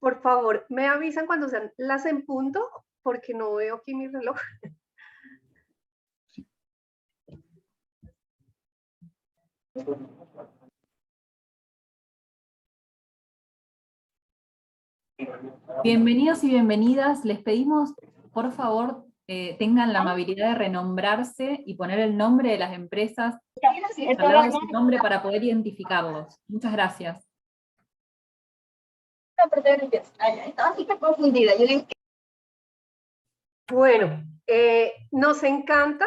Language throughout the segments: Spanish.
Por favor, me avisan cuando sean las en punto, porque no veo aquí mi reloj. Bienvenidos y bienvenidas. Les pedimos, por favor, tengan la amabilidad de renombrarse y poner el nombre de las empresas al lado de su nombre para poder identificarlos. Muchas gracias. Estaba súper confundida. Bueno, nos encanta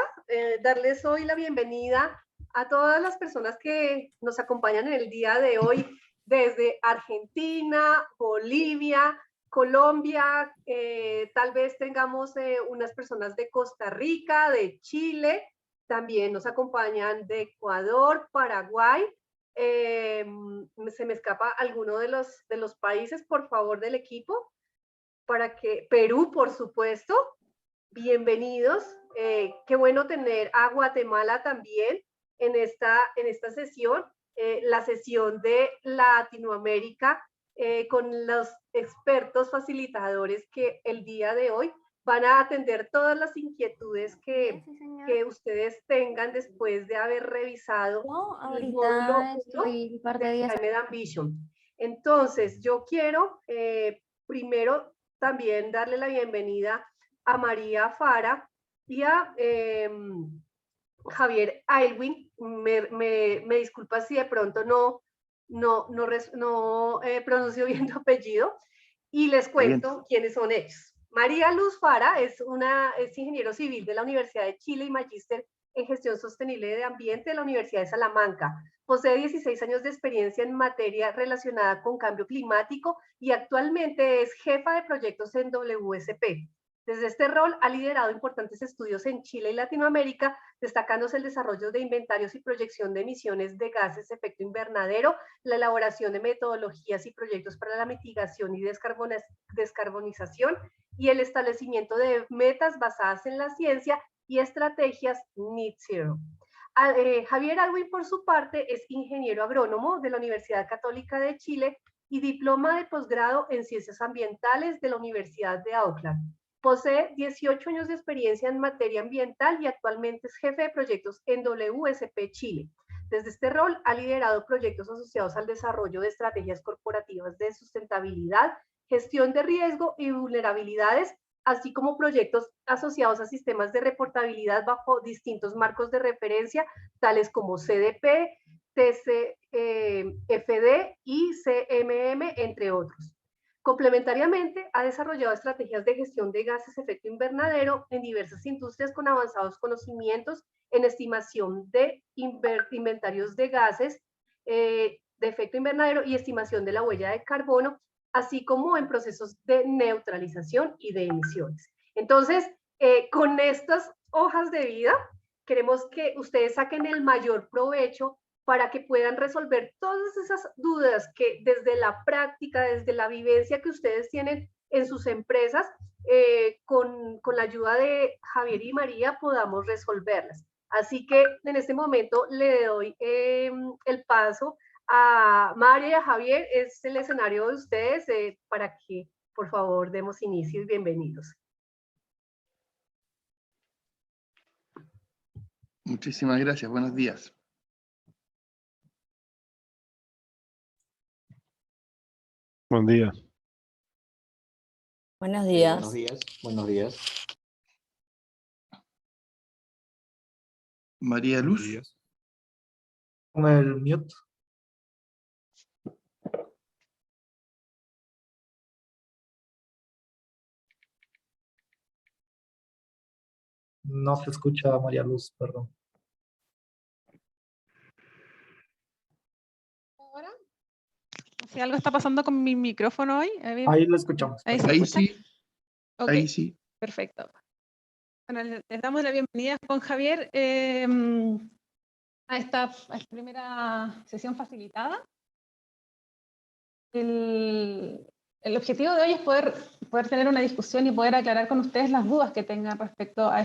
darles hoy la bienvenida a todas las personas que nos acompañan en el día de hoy desde Argentina, Bolivia, Colombia, tal vez tengamos unas personas de Costa Rica, de Chile, también nos acompañan de Ecuador, Paraguay. Se me escapa alguno de los países, por favor, del equipo, para que Perú, por supuesto. Bienvenidos. Qué bueno tener a Guatemala también en esta sesión, la sesión de Latinoamérica, con los expertos facilitadores que el día de hoy van a atender todas las inquietudes que ustedes tengan después de haber revisado el módulo 1 de Climate Ambition. Entonces, yo quiero primero también darle la bienvenida a María Fara y a Javier Aylwin. Me disculpa si de pronto no pronuncio bien tu apellido, y les cuento quiénes son ellos. María Luz Fara es ingeniero civil de la Universidad de Chile y magíster en gestión sostenible de ambiente de la Universidad de Salamanca. Posee 16 años de experiencia en materia relacionada con cambio climático y actualmente es jefa de proyectos en WSP. Desde este rol ha liderado importantes estudios en Chile y Latinoamérica, destacándose el desarrollo de inventarios y proyección de emisiones de gases de efecto invernadero, la elaboración de metodologías y proyectos para la mitigación y descarbonización y el establecimiento de metas basadas en la ciencia y estrategias Net Zero. Javier Aylwin, por su parte, es ingeniero agrónomo de la Universidad Católica de Chile y diploma de posgrado en Ciencias Ambientales de la Universidad de Auckland. Posee 18 años de experiencia en materia ambiental y actualmente es jefe de proyectos en WSP Chile. Desde este rol ha liderado proyectos asociados al desarrollo de estrategias corporativas de sustentabilidad, gestión de riesgo y vulnerabilidades, así como proyectos asociados a sistemas de reportabilidad bajo distintos marcos de referencia, tales como CDP, TCFD y CMM, entre otros. Complementariamente, ha desarrollado estrategias de gestión de gases de efecto invernadero en diversas industrias con avanzados conocimientos en estimación de inventarios de gases de efecto invernadero y estimación de la huella de carbono, así como en procesos de neutralización y de emisiones. Entonces, con estas hojas de vida, queremos que ustedes saquen el mayor provecho para que puedan resolver todas esas dudas que desde la práctica, desde la vivencia que ustedes tienen en sus empresas, con la ayuda de Javier y María podamos resolverlas. Así que en este momento le doy el paso a María y a Javier. Es el escenario de ustedes para que por favor demos inicio y bienvenidos. Muchísimas gracias, buenos días. Buen día. Buenos días. Buenos días, buenos días. María Luz. Con el mute. No se escucha, María Luz, perdón. ¿Ahora? Si algo está pasando con mi micrófono hoy. Ahí lo escuchamos. Ahí sí. Okay. Ahí sí. Perfecto. Bueno, les damos la bienvenida con Javier a esta primera sesión facilitada. El objetivo de hoy es poder tener una discusión y poder aclarar con ustedes las dudas que tengan respecto a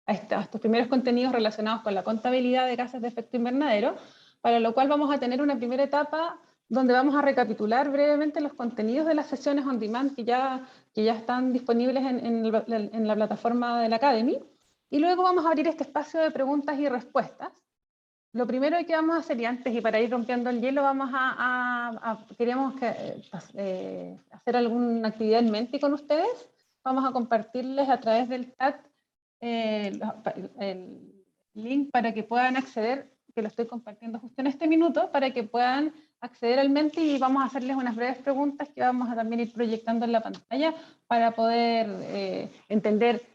estos primeros contenidos relacionados con la contabilidad de gases de efecto invernadero, para lo cual vamos a tener una primera etapa donde vamos a recapitular brevemente los contenidos de las sesiones on demand que ya están disponibles en la plataforma de la Academy. Y luego vamos a abrir este espacio de preguntas y respuestas. Lo primero que vamos a hacer, y antes y para ir rompiendo el hielo, queríamos hacer alguna actividad en Menti con ustedes. Vamos a compartirles a través del chat el link para que puedan acceder, que lo estoy compartiendo justo en este minuto, para que puedan acceder al Menti, y vamos a hacerles unas breves preguntas que vamos a también ir proyectando en la pantalla para poder entender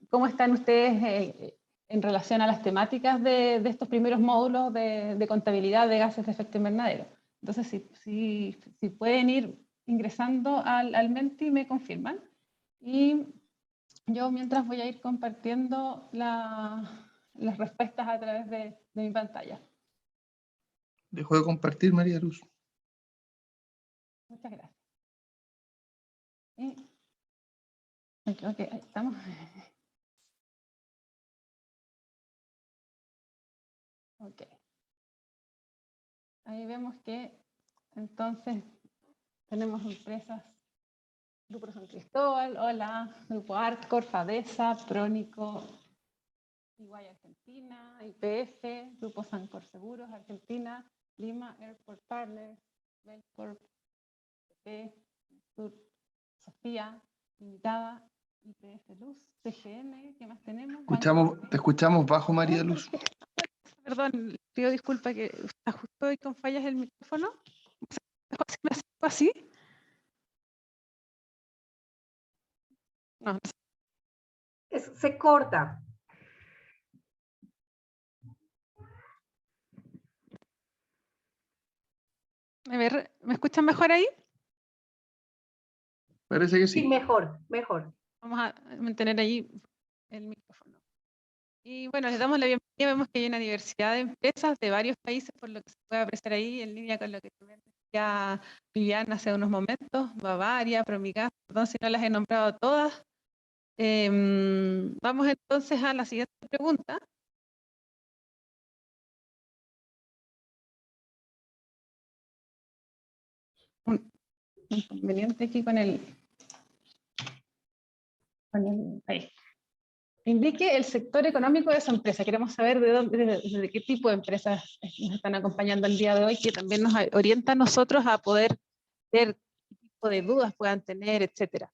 cómo están ustedes en relación a las temáticas de estos primeros módulos de contabilidad de gases de efecto invernadero. Entonces, si pueden ir ingresando al Menti, me confirman. Y yo mientras voy a ir compartiendo las respuestas a través de mi pantalla. Dejo de compartir, María Luz. Muchas gracias. Y creo que ahí estamos. Ok. Ahí vemos que entonces tenemos empresas, Grupo San Cristóbal, hola, Grupo Arcor, Fadesa, Prónico, Iguay Argentina, IPF, Grupo Sancor Seguros Argentina, Lima Airport Partners, Belcorp, Sur, Sofía, Limitada, IPF Luz, CGM, ¿qué más tenemos? Te escuchamos bajo, María Luz. Perdón, pido disculpas que está justo hoy con fallas el micrófono. ¿Me acerco así? No, Se corta. a ver, ¿me escuchan mejor ahí? Parece que Sí, sí. mejor, mejor. Vamos a mantener ahí el micrófono. Y bueno, les damos la bienvenida. Vemos que hay una diversidad de empresas de varios países, por lo que se puede apreciar ahí, en línea con lo que también decía Viviana hace unos momentos, Bavaria, Promigas, perdón si no las he nombrado todas. Vamos entonces a la siguiente pregunta. Un inconveniente aquí con ahí. Indique el sector económico de su empresa. Queremos saber de qué tipo de empresas nos están acompañando el día de hoy, que también nos orienta a nosotros a poder ver qué tipo de dudas puedan tener, etcétera.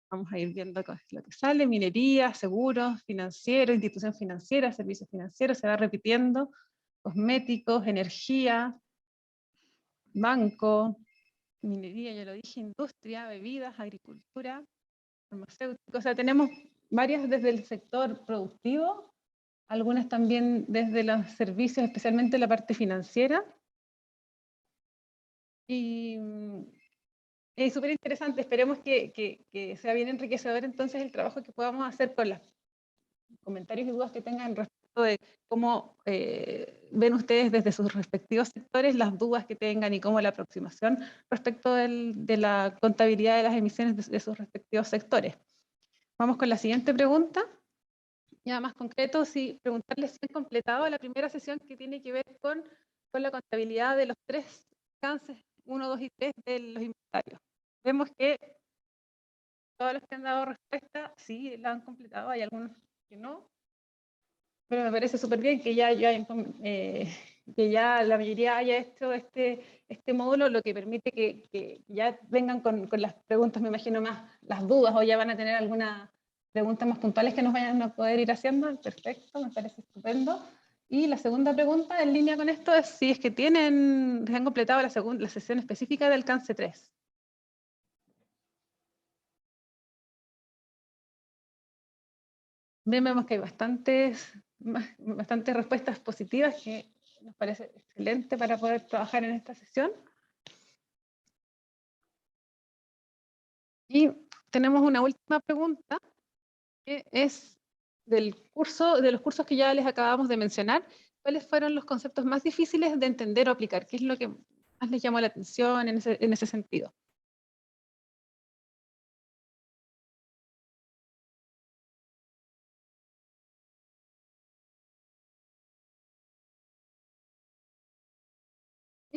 Vamos a ir viendo lo que sale: minería, seguros, financieros, institución financiera, servicios financieros, se va repitiendo, cosméticos, energía, banco, minería, ya lo dije, industria, bebidas, agricultura, farmacéutico. O sea, tenemos varias desde el sector productivo, algunas también desde los servicios, especialmente la parte financiera. Y es súper interesante, esperemos que sea bien enriquecedor entonces el trabajo que podamos hacer con los comentarios y dudas que tengan respecto de cómo ven ustedes desde sus respectivos sectores las dudas que tengan y cómo la aproximación respecto de la contabilidad de las emisiones de sus respectivos sectores. Vamos con la siguiente pregunta. Ya más concreto, preguntarles si han completado la primera sesión que tiene que ver con la contabilidad de los 3 alcances 1, 2 y 3 de los inventarios. Vemos que todos los que han dado respuesta sí la han completado, hay algunos que no, pero me parece súper bien que ya la mayoría haya hecho este módulo, lo que permite que ya vengan con las preguntas, me imagino, más las dudas, o ya van a tener algunas preguntas más puntuales que nos vayan a poder ir haciendo. Perfecto, me parece estupendo. Y la segunda pregunta en línea con esto es si es que se han completado la sesión específica de alcance 3. Bien, vemos que hay bastantes respuestas positivas, que nos parece excelente para poder trabajar en esta sesión. Y tenemos una última pregunta, que es de los cursos que ya les acabamos de mencionar. ¿Cuáles fueron los conceptos más difíciles de entender o aplicar? ¿Qué es lo que más les llamó la atención en ese sentido?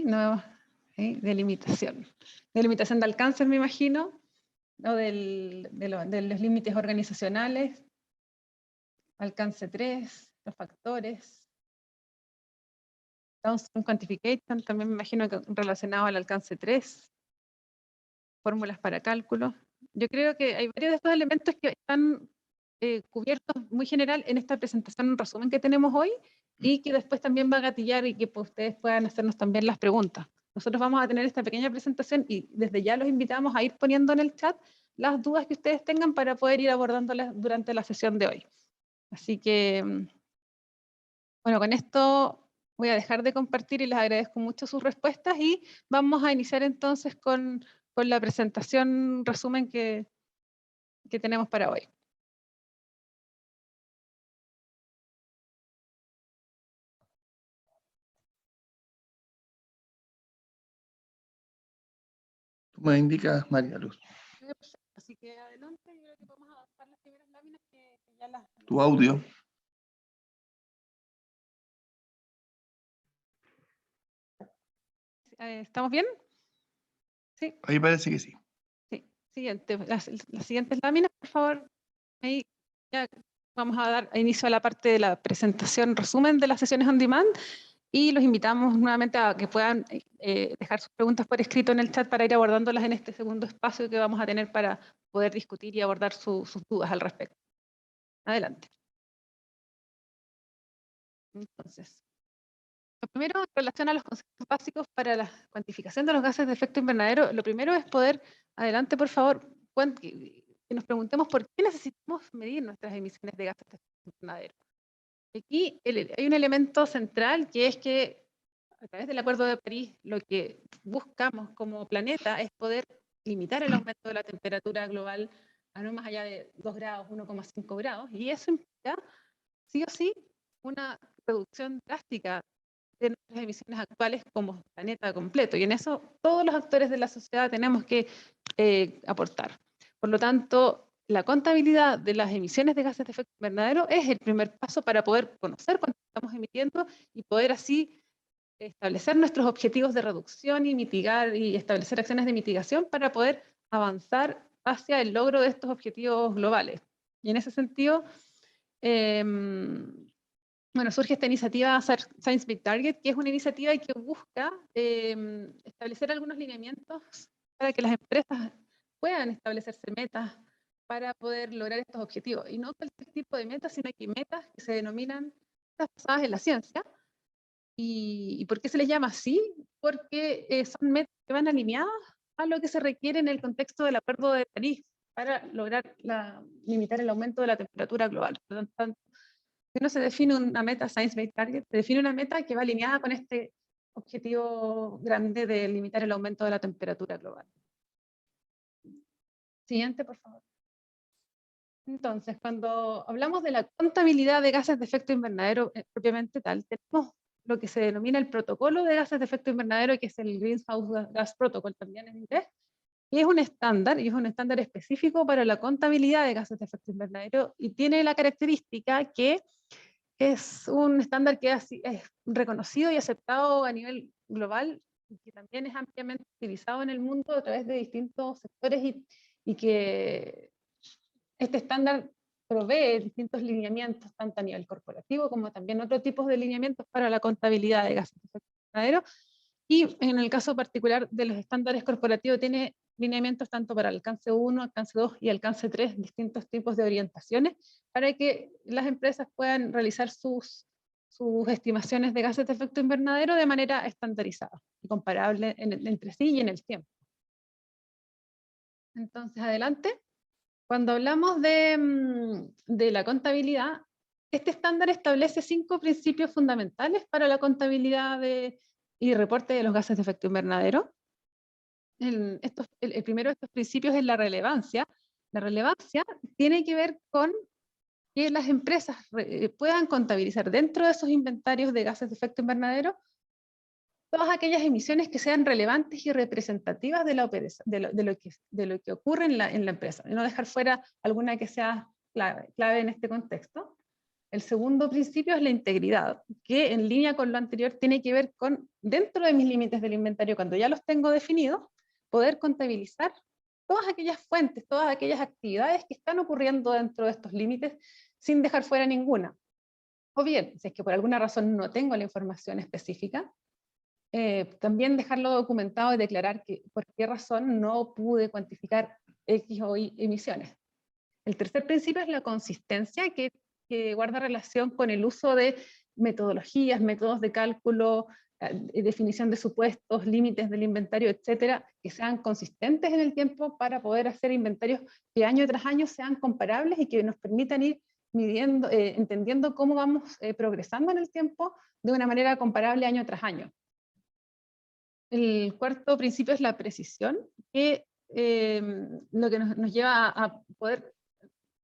nuevos, delimitación. Delimitación de alcances, me imagino, o de los límites organizacionales, alcance 3, los factores, downstream quantification, también me imagino que relacionado al alcance 3, fórmulas para cálculo. Yo creo que hay varios de estos elementos que están cubiertos muy general en esta presentación, un resumen que tenemos hoy, y que después también va a gatillar y que pues, ustedes puedan hacernos también las preguntas. Nosotros vamos a tener esta pequeña presentación y desde ya los invitamos a ir poniendo en el chat las dudas que ustedes tengan para poder ir abordándolas durante la sesión de hoy. Así que, bueno, con esto voy a dejar de compartir y les agradezco mucho sus respuestas y vamos a iniciar entonces con la presentación resumen que tenemos para hoy. Tú me indicas, María Luz. Así que adelante, yo creo que vamos a avanzar las primeras láminas que ya las... Tu audio. ¿Estamos bien? Sí. Ahí parece que sí. Sí. Siguiente, las siguientes láminas, por favor. Ahí ya vamos a dar inicio a la parte de la presentación, resumen de las sesiones on demand, y los invitamos nuevamente a que puedan dejar sus preguntas por escrito en el chat para ir abordándolas en este segundo espacio que vamos a tener para poder discutir y abordar sus dudas al respecto. Adelante. Entonces, lo primero, en relación a los conceptos básicos para la cuantificación de los gases de efecto invernadero, lo primero es poder, adelante por favor, que nos preguntemos por qué necesitamos medir nuestras emisiones de gases de efecto invernadero. Aquí hay un elemento central que es que a través del Acuerdo de París lo que buscamos como planeta es poder limitar el aumento de la temperatura global a no más allá de 2 grados, 1,5 grados, y eso implica sí o sí una reducción drástica de nuestras emisiones actuales como planeta completo, y en eso todos los actores de la sociedad tenemos que aportar. Por lo tanto, la contabilidad de las emisiones de gases de efecto invernadero es el primer paso para poder conocer cuánto estamos emitiendo y poder así establecer nuestros objetivos de reducción y mitigar y establecer acciones de mitigación para poder avanzar hacia el logro de estos objetivos globales. Y en ese sentido, bueno, surge esta iniciativa Science Based Target, que es una iniciativa que busca establecer algunos lineamientos para que las empresas puedan establecerse metas para poder lograr estos objetivos. Y no cualquier tipo de metas, sino que metas que se denominan metas basadas en la ciencia. ¿Y por qué se les llama así? Porque son metas que van alineadas a lo que se requiere en el contexto del Acuerdo de París para lograr limitar el aumento de la temperatura global. Por lo tanto, si no se define una meta Science-Based Target, se define una meta que va alineada con este objetivo grande de limitar el aumento de la temperatura global. Siguiente, por favor. Entonces, cuando hablamos de la contabilidad de gases de efecto invernadero propiamente tal, tenemos lo que se denomina el protocolo de gases de efecto invernadero, que es el Greenhouse Gas Protocol también en inglés, y es un estándar específico para la contabilidad de gases de efecto invernadero, y tiene la característica que es un estándar que es reconocido y aceptado a nivel global, y que también es ampliamente utilizado en el mundo a través de distintos sectores, y que este estándar provee distintos lineamientos, tanto a nivel corporativo como también otros tipos de lineamientos para la contabilidad de gases de efecto invernadero. Y en el caso particular de los estándares corporativos, tiene lineamientos tanto para alcance 1, alcance 2 y alcance 3, distintos tipos de orientaciones, para que las empresas puedan realizar sus estimaciones de gases de efecto invernadero de manera estandarizada y comparable entre sí y en el tiempo. Entonces, adelante. Cuando hablamos de la contabilidad, este estándar establece 5 principios fundamentales para la contabilidad y reporte de los gases de efecto invernadero. El primero de estos principios es la relevancia. La relevancia tiene que ver con que las empresas puedan contabilizar dentro de esos inventarios de gases de efecto invernadero todas aquellas emisiones que sean relevantes y representativas de lo que ocurre en la empresa, y no dejar fuera alguna que sea clave en este contexto. El segundo principio es la integridad, que en línea con lo anterior tiene que ver con, dentro de mis límites del inventario, cuando ya los tengo definidos, poder contabilizar todas aquellas fuentes, todas aquellas actividades que están ocurriendo dentro de estos límites sin dejar fuera ninguna. O bien, si es que por alguna razón no tengo la información específica, también dejarlo documentado y declarar que por qué razón no pude cuantificar X o Y emisiones. El tercer principio es la consistencia, que guarda relación con el uso de metodologías, métodos de cálculo, definición de supuestos, límites del inventario, etcétera, que sean consistentes en el tiempo para poder hacer inventarios que año tras año sean comparables y que nos permitan ir midiendo, entendiendo cómo vamos progresando en el tiempo de una manera comparable año tras año. El cuarto principio es la precisión, que lo que nos lleva a poder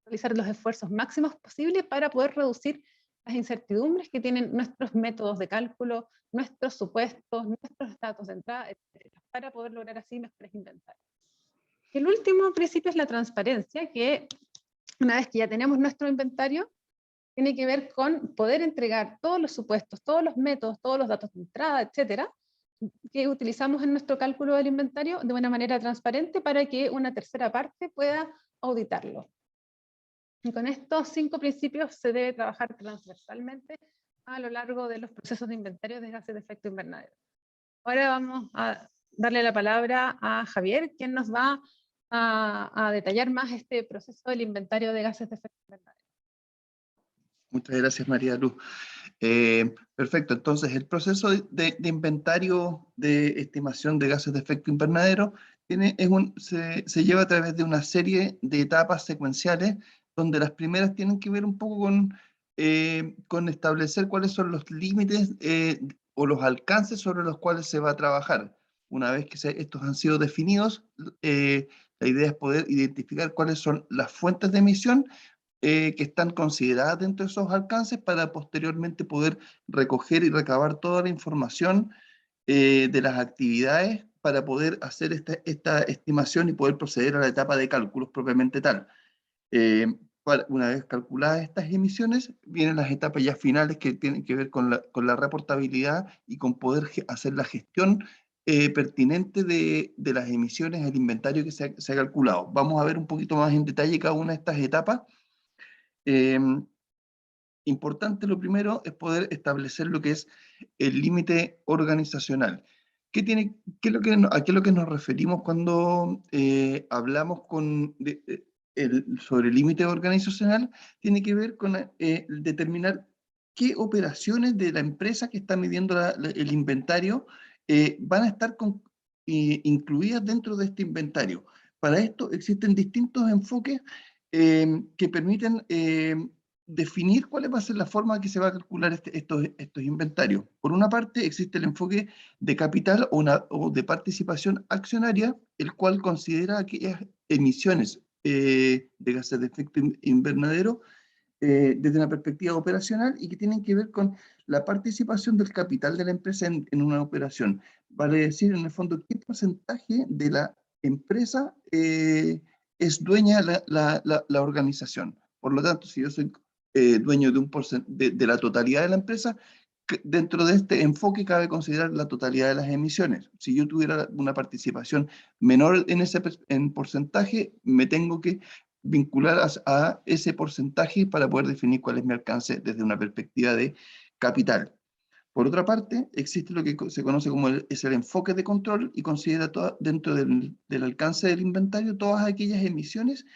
realizar los esfuerzos máximos posibles para poder reducir las incertidumbres que tienen nuestros métodos de cálculo, nuestros supuestos, nuestros datos de entrada, etc., para poder lograr así mejores inventarios. El último principio es la transparencia, que una vez que ya tenemos nuestro inventario, tiene que ver con poder entregar todos los supuestos, todos los métodos, todos los datos de entrada, etcétera, que utilizamos en nuestro cálculo del inventario de una manera transparente para que una tercera parte pueda auditarlo. Y con estos 5 principios se debe trabajar transversalmente a lo largo de los procesos de inventario de gases de efecto invernadero. Ahora vamos a darle la palabra a Javier, quien nos va a detallar más este proceso del inventario de gases de efecto invernadero. Muchas gracias, María Luz. Perfecto, entonces el proceso de inventario de estimación de gases de efecto invernadero se lleva a través de una serie de etapas secuenciales, donde las primeras tienen que ver un poco con establecer cuáles son los límites o los alcances sobre los cuales se va a trabajar. Una vez que estos han sido definidos, la idea es poder identificar cuáles son las fuentes de emisión que están consideradas dentro de esos alcances para posteriormente poder recoger y recabar toda la información de las actividades para poder hacer esta estimación y poder proceder a la etapa de cálculos propiamente tal. Una vez calculadas estas emisiones, vienen las etapas ya finales que tienen que ver con la reportabilidad y con poder hacer la gestión pertinente de las emisiones al inventario que se ha calculado. Vamos a ver un poquito más en detalle cada una de estas etapas. Importante lo primero es poder establecer lo que es el límite organizacional. ¿A qué es lo que nos referimos cuando hablamos sobre el límite organizacional? Tiene que ver con determinar qué operaciones de la empresa que está midiendo el inventario van a estar incluidas dentro de este inventario. Para esto existen distintos enfoques que permiten definir cuál va a ser la forma en que se va a calcular estos inventarios. Por una parte, existe el enfoque de capital o de participación accionaria, el cual considera aquellas emisiones de gases de efecto invernadero desde una perspectiva operacional y que tienen que ver con la participación del capital de la empresa en una operación. Vale decir, en el fondo, qué porcentaje de la empresa es dueña la organización. Por lo tanto, si yo soy dueño de la totalidad de la empresa, dentro de este enfoque cabe considerar la totalidad de las emisiones. Si yo tuviera una participación menor en porcentaje, me tengo que vincular a ese porcentaje para poder definir cuál es mi alcance desde una perspectiva de capital. Por otra parte, existe lo que se conoce como el enfoque de control y considera dentro del alcance del inventario todas aquellas emisiones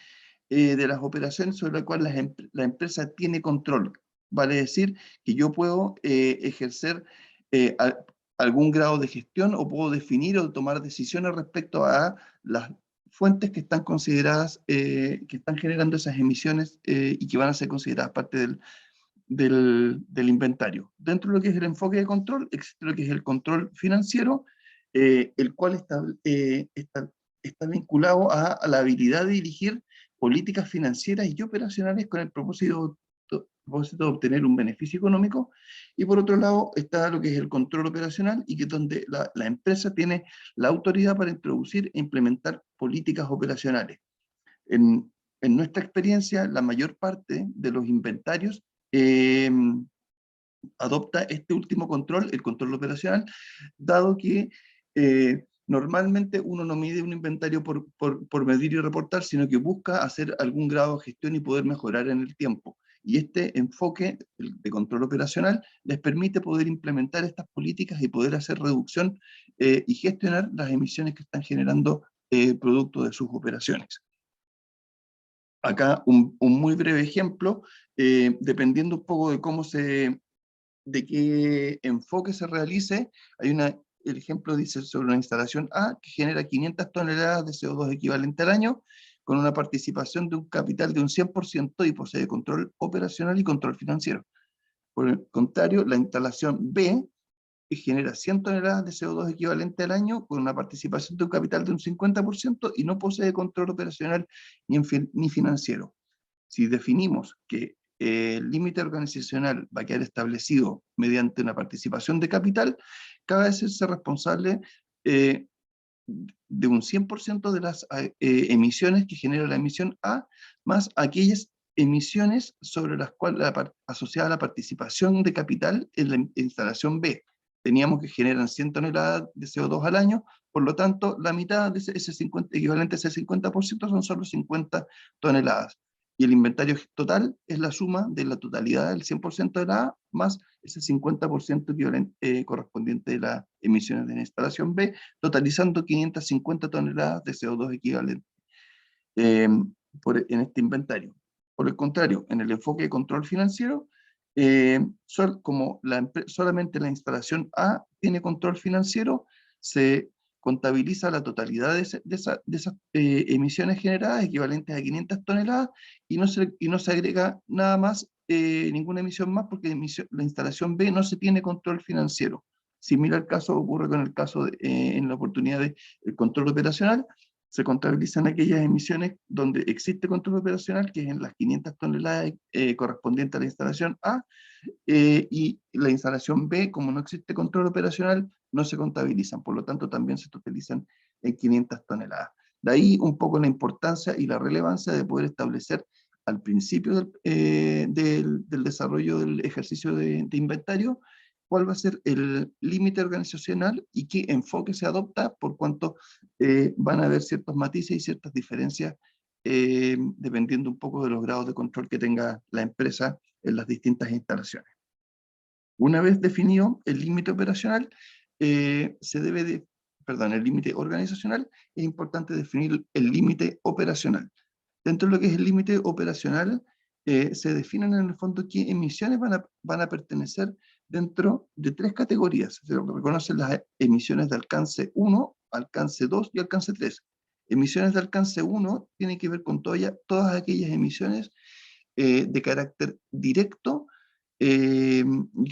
de las operaciones sobre las cuales la empresa tiene control. Vale decir que yo puedo ejercer algún grado de gestión o puedo definir o tomar decisiones respecto a las fuentes que están consideradas, que están generando esas emisiones y que van a ser consideradas parte del inventario. Dentro de lo que es el enfoque de control, existe lo que es el control financiero, el cual está vinculado a la habilidad de dirigir políticas financieras y operacionales con el propósito de obtener un beneficio económico. Y por otro lado está lo que es el control operacional, y que es donde la empresa tiene la autoridad para introducir e implementar políticas operacionales. En nuestra experiencia, la mayor parte de los inventarios adopta este último control, el control operacional, dado que normalmente uno no mide un inventario por medir y reportar, sino que busca hacer algún grado de gestión y poder mejorar en el tiempo. Y este enfoque de control operacional les permite poder implementar estas políticas y poder hacer reducción y gestionar las emisiones que están generando producto de sus operaciones. Acá un muy breve ejemplo, dependiendo un poco de cómo de qué enfoque se realice, el ejemplo dice sobre una instalación A que genera 500 toneladas de CO2 equivalente al año, con una participación de un capital de un 100% y posee control operacional y control financiero. Por el contrario, la instalación B que genera 100 toneladas de CO2 equivalente al año, con una participación de un capital de un 50% y no posee control operacional ni financiero. Si definimos que el límite organizacional va a quedar establecido mediante una participación de capital, cabe hacerse responsable de un 100% de las emisiones que genera la emisión A, más aquellas emisiones sobre las cuales asociada a la participación de capital en la instalación B. Teníamos que generan 100 toneladas de CO2 al año, por lo tanto, la mitad de ese 50, equivalente a ese 50% son solo 50 toneladas. Y el inventario total es la suma de la totalidad del 100% de la A más ese 50% equivalente, correspondiente de las emisiones de la instalación B, totalizando 550 toneladas de CO2 equivalente en este inventario. Por el contrario, en el enfoque de control financiero, como solamente la instalación A tiene control financiero, se contabiliza la totalidad de esas emisiones generadas equivalentes a 500 toneladas y no se agrega nada más, ninguna emisión más, porque la instalación B no se tiene control financiero. Similar caso ocurre con el caso en la oportunidad del control operacional. Se contabilizan aquellas emisiones donde existe control operacional, que es en las 500 toneladas correspondientes a la instalación A, y la instalación B, como no existe control operacional, no se contabilizan, por lo tanto también se totalizan en 500 toneladas. De ahí un poco la importancia y la relevancia de poder establecer al principio del desarrollo del ejercicio de inventario cuál va a ser el límite organizacional y qué enfoque se adopta, por cuanto van a haber ciertos matices y ciertas diferencias dependiendo un poco de los grados de control que tenga la empresa en las distintas instalaciones. Una vez definido el límite operacional, el límite organizacional, es importante definir el límite operacional. Dentro de lo que es el límite operacional, se definen en el fondo qué emisiones van a pertenecer dentro de 3 categorías. Se reconocen las emisiones de alcance 1, alcance 2 y alcance 3. Emisiones de alcance 1 tienen que ver con todas aquellas emisiones de carácter directo que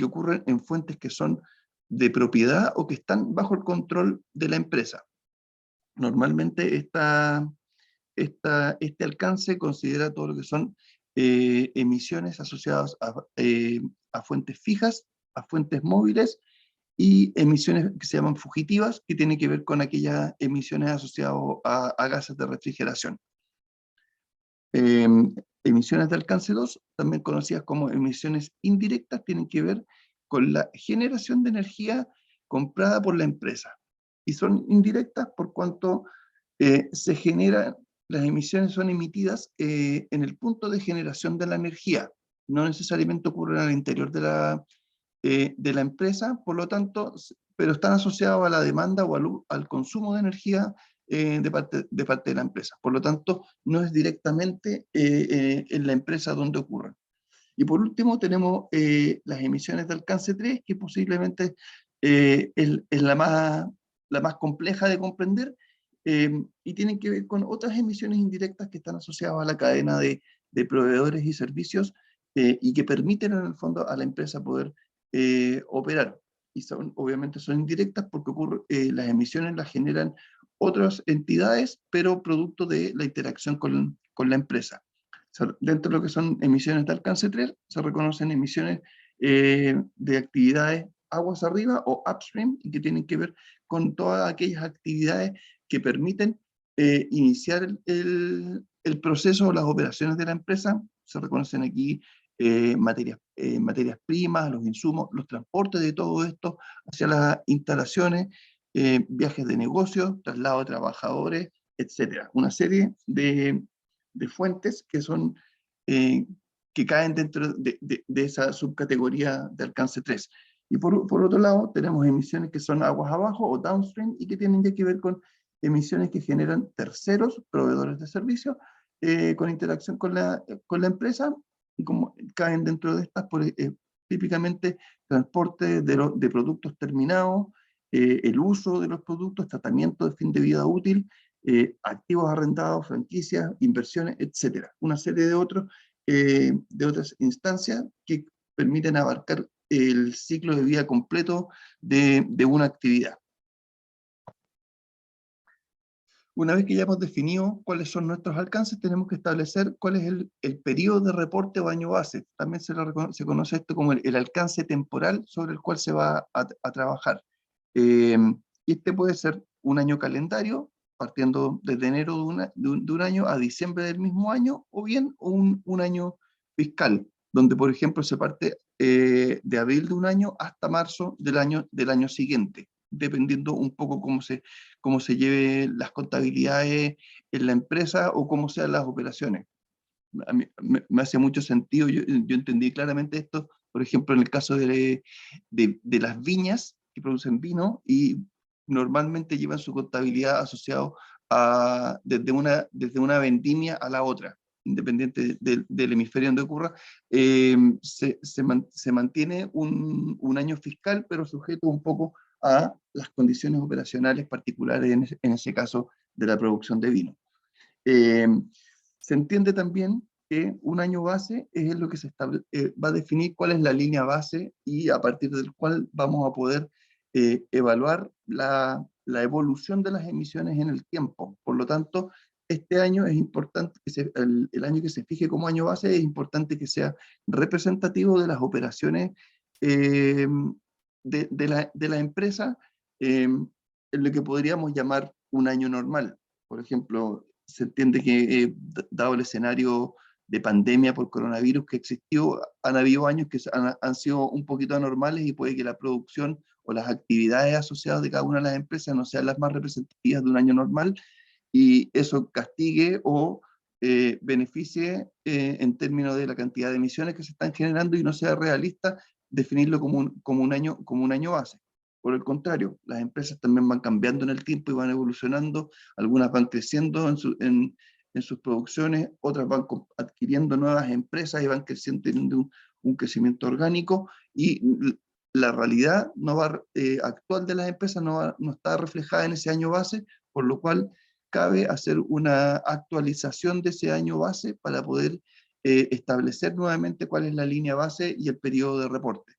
ocurren en fuentes que son de propiedad o que están bajo el control de la empresa. Normalmente este alcance considera todo lo que son emisiones asociadas a fuentes fijas, a fuentes móviles y emisiones que se llaman fugitivas, que tienen que ver con aquellas emisiones asociadas a gases de refrigeración. Emisiones de alcance 2, también conocidas como emisiones indirectas, tienen que ver con la generación de energía comprada por la empresa. Y son indirectas por cuanto las emisiones son emitidas en el punto de generación de la energía. No necesariamente ocurren al interior de la empresa, por lo tanto, pero están asociados a la demanda o al consumo de energía de parte de la empresa. Por lo tanto, no es directamente en la empresa donde ocurren. Y por último tenemos las emisiones de alcance 3, que posiblemente es la más compleja de comprender, y tienen que ver con otras emisiones indirectas que están asociadas a la cadena de proveedores y servicios y que permiten en el fondo a la empresa poder operar. Y obviamente son indirectas porque las emisiones las generan otras entidades, pero producto de la interacción con la empresa. Dentro de lo que son emisiones de alcance 3, se reconocen emisiones de actividades aguas arriba o upstream, y que tienen que ver con todas aquellas actividades que permiten iniciar el proceso o las operaciones de la empresa. Se reconocen aquí materias primas, los insumos, los transportes de todo esto hacia las instalaciones, viajes de negocios, traslado de trabajadores, etcétera. Una serie de fuentes que son que caen dentro de esa subcategoría de alcance 3. Y por otro lado, tenemos emisiones que son aguas abajo o downstream y que tienen ya que ver con emisiones que generan terceros, proveedores de servicios, con interacción con la empresa, y como caen dentro de estas, típicamente transporte de productos terminados, el uso de los productos, tratamiento de fin de vida útil, activos arrendados, franquicias, inversiones, etcétera. Una serie de otras instancias que permiten abarcar el ciclo de vida completo de una actividad. Una vez que ya hemos definido cuáles son nuestros alcances, tenemos que establecer cuál es el periodo de reporte o año base. También se conoce esto como el alcance temporal sobre el cual se va a trabajar. Y este puede ser un año calendario, partiendo desde enero de un año a diciembre del mismo año, o bien un año fiscal, donde por ejemplo se parte de abril de un año hasta marzo del año siguiente, dependiendo un poco cómo se lleven las contabilidades en la empresa o cómo sean las operaciones. A mí, me hace mucho sentido, yo entendí claramente esto, por ejemplo, en el caso de las viñas que producen vino y normalmente llevan su contabilidad asociado desde una vendimia a la otra, independiente del hemisferio donde ocurra, se mantiene un año fiscal, pero sujeto un poco a las condiciones operacionales particulares, en ese caso, de la producción de vino. Se entiende también que un año base es lo que va a definir cuál es la línea base y a partir del cual vamos a poder evaluar la evolución de las emisiones en el tiempo. Por lo tanto, este año es importante, el año que se fije como año base es importante que sea representativo de las operaciones de la empresa, en lo que podríamos llamar un año normal. Por ejemplo, se entiende que dado el escenario de pandemia por coronavirus que existió, han habido años que han sido un poquito anormales y puede que la producción o las actividades asociadas de cada una de las empresas no sean las más representativas de un año normal, y eso castigue o beneficie en términos de la cantidad de emisiones que se están generando y no sea realista definirlo como un año base. Por el contrario, las empresas también van cambiando en el tiempo y van evolucionando, algunas van creciendo en sus producciones, otras van adquiriendo nuevas empresas y van creciendo, teniendo un crecimiento orgánico, y la realidad actual de las empresas no está reflejada en ese año base, por lo cual cabe hacer una actualización de ese año base para poder establecer nuevamente cuál es la línea base y el periodo de reporte.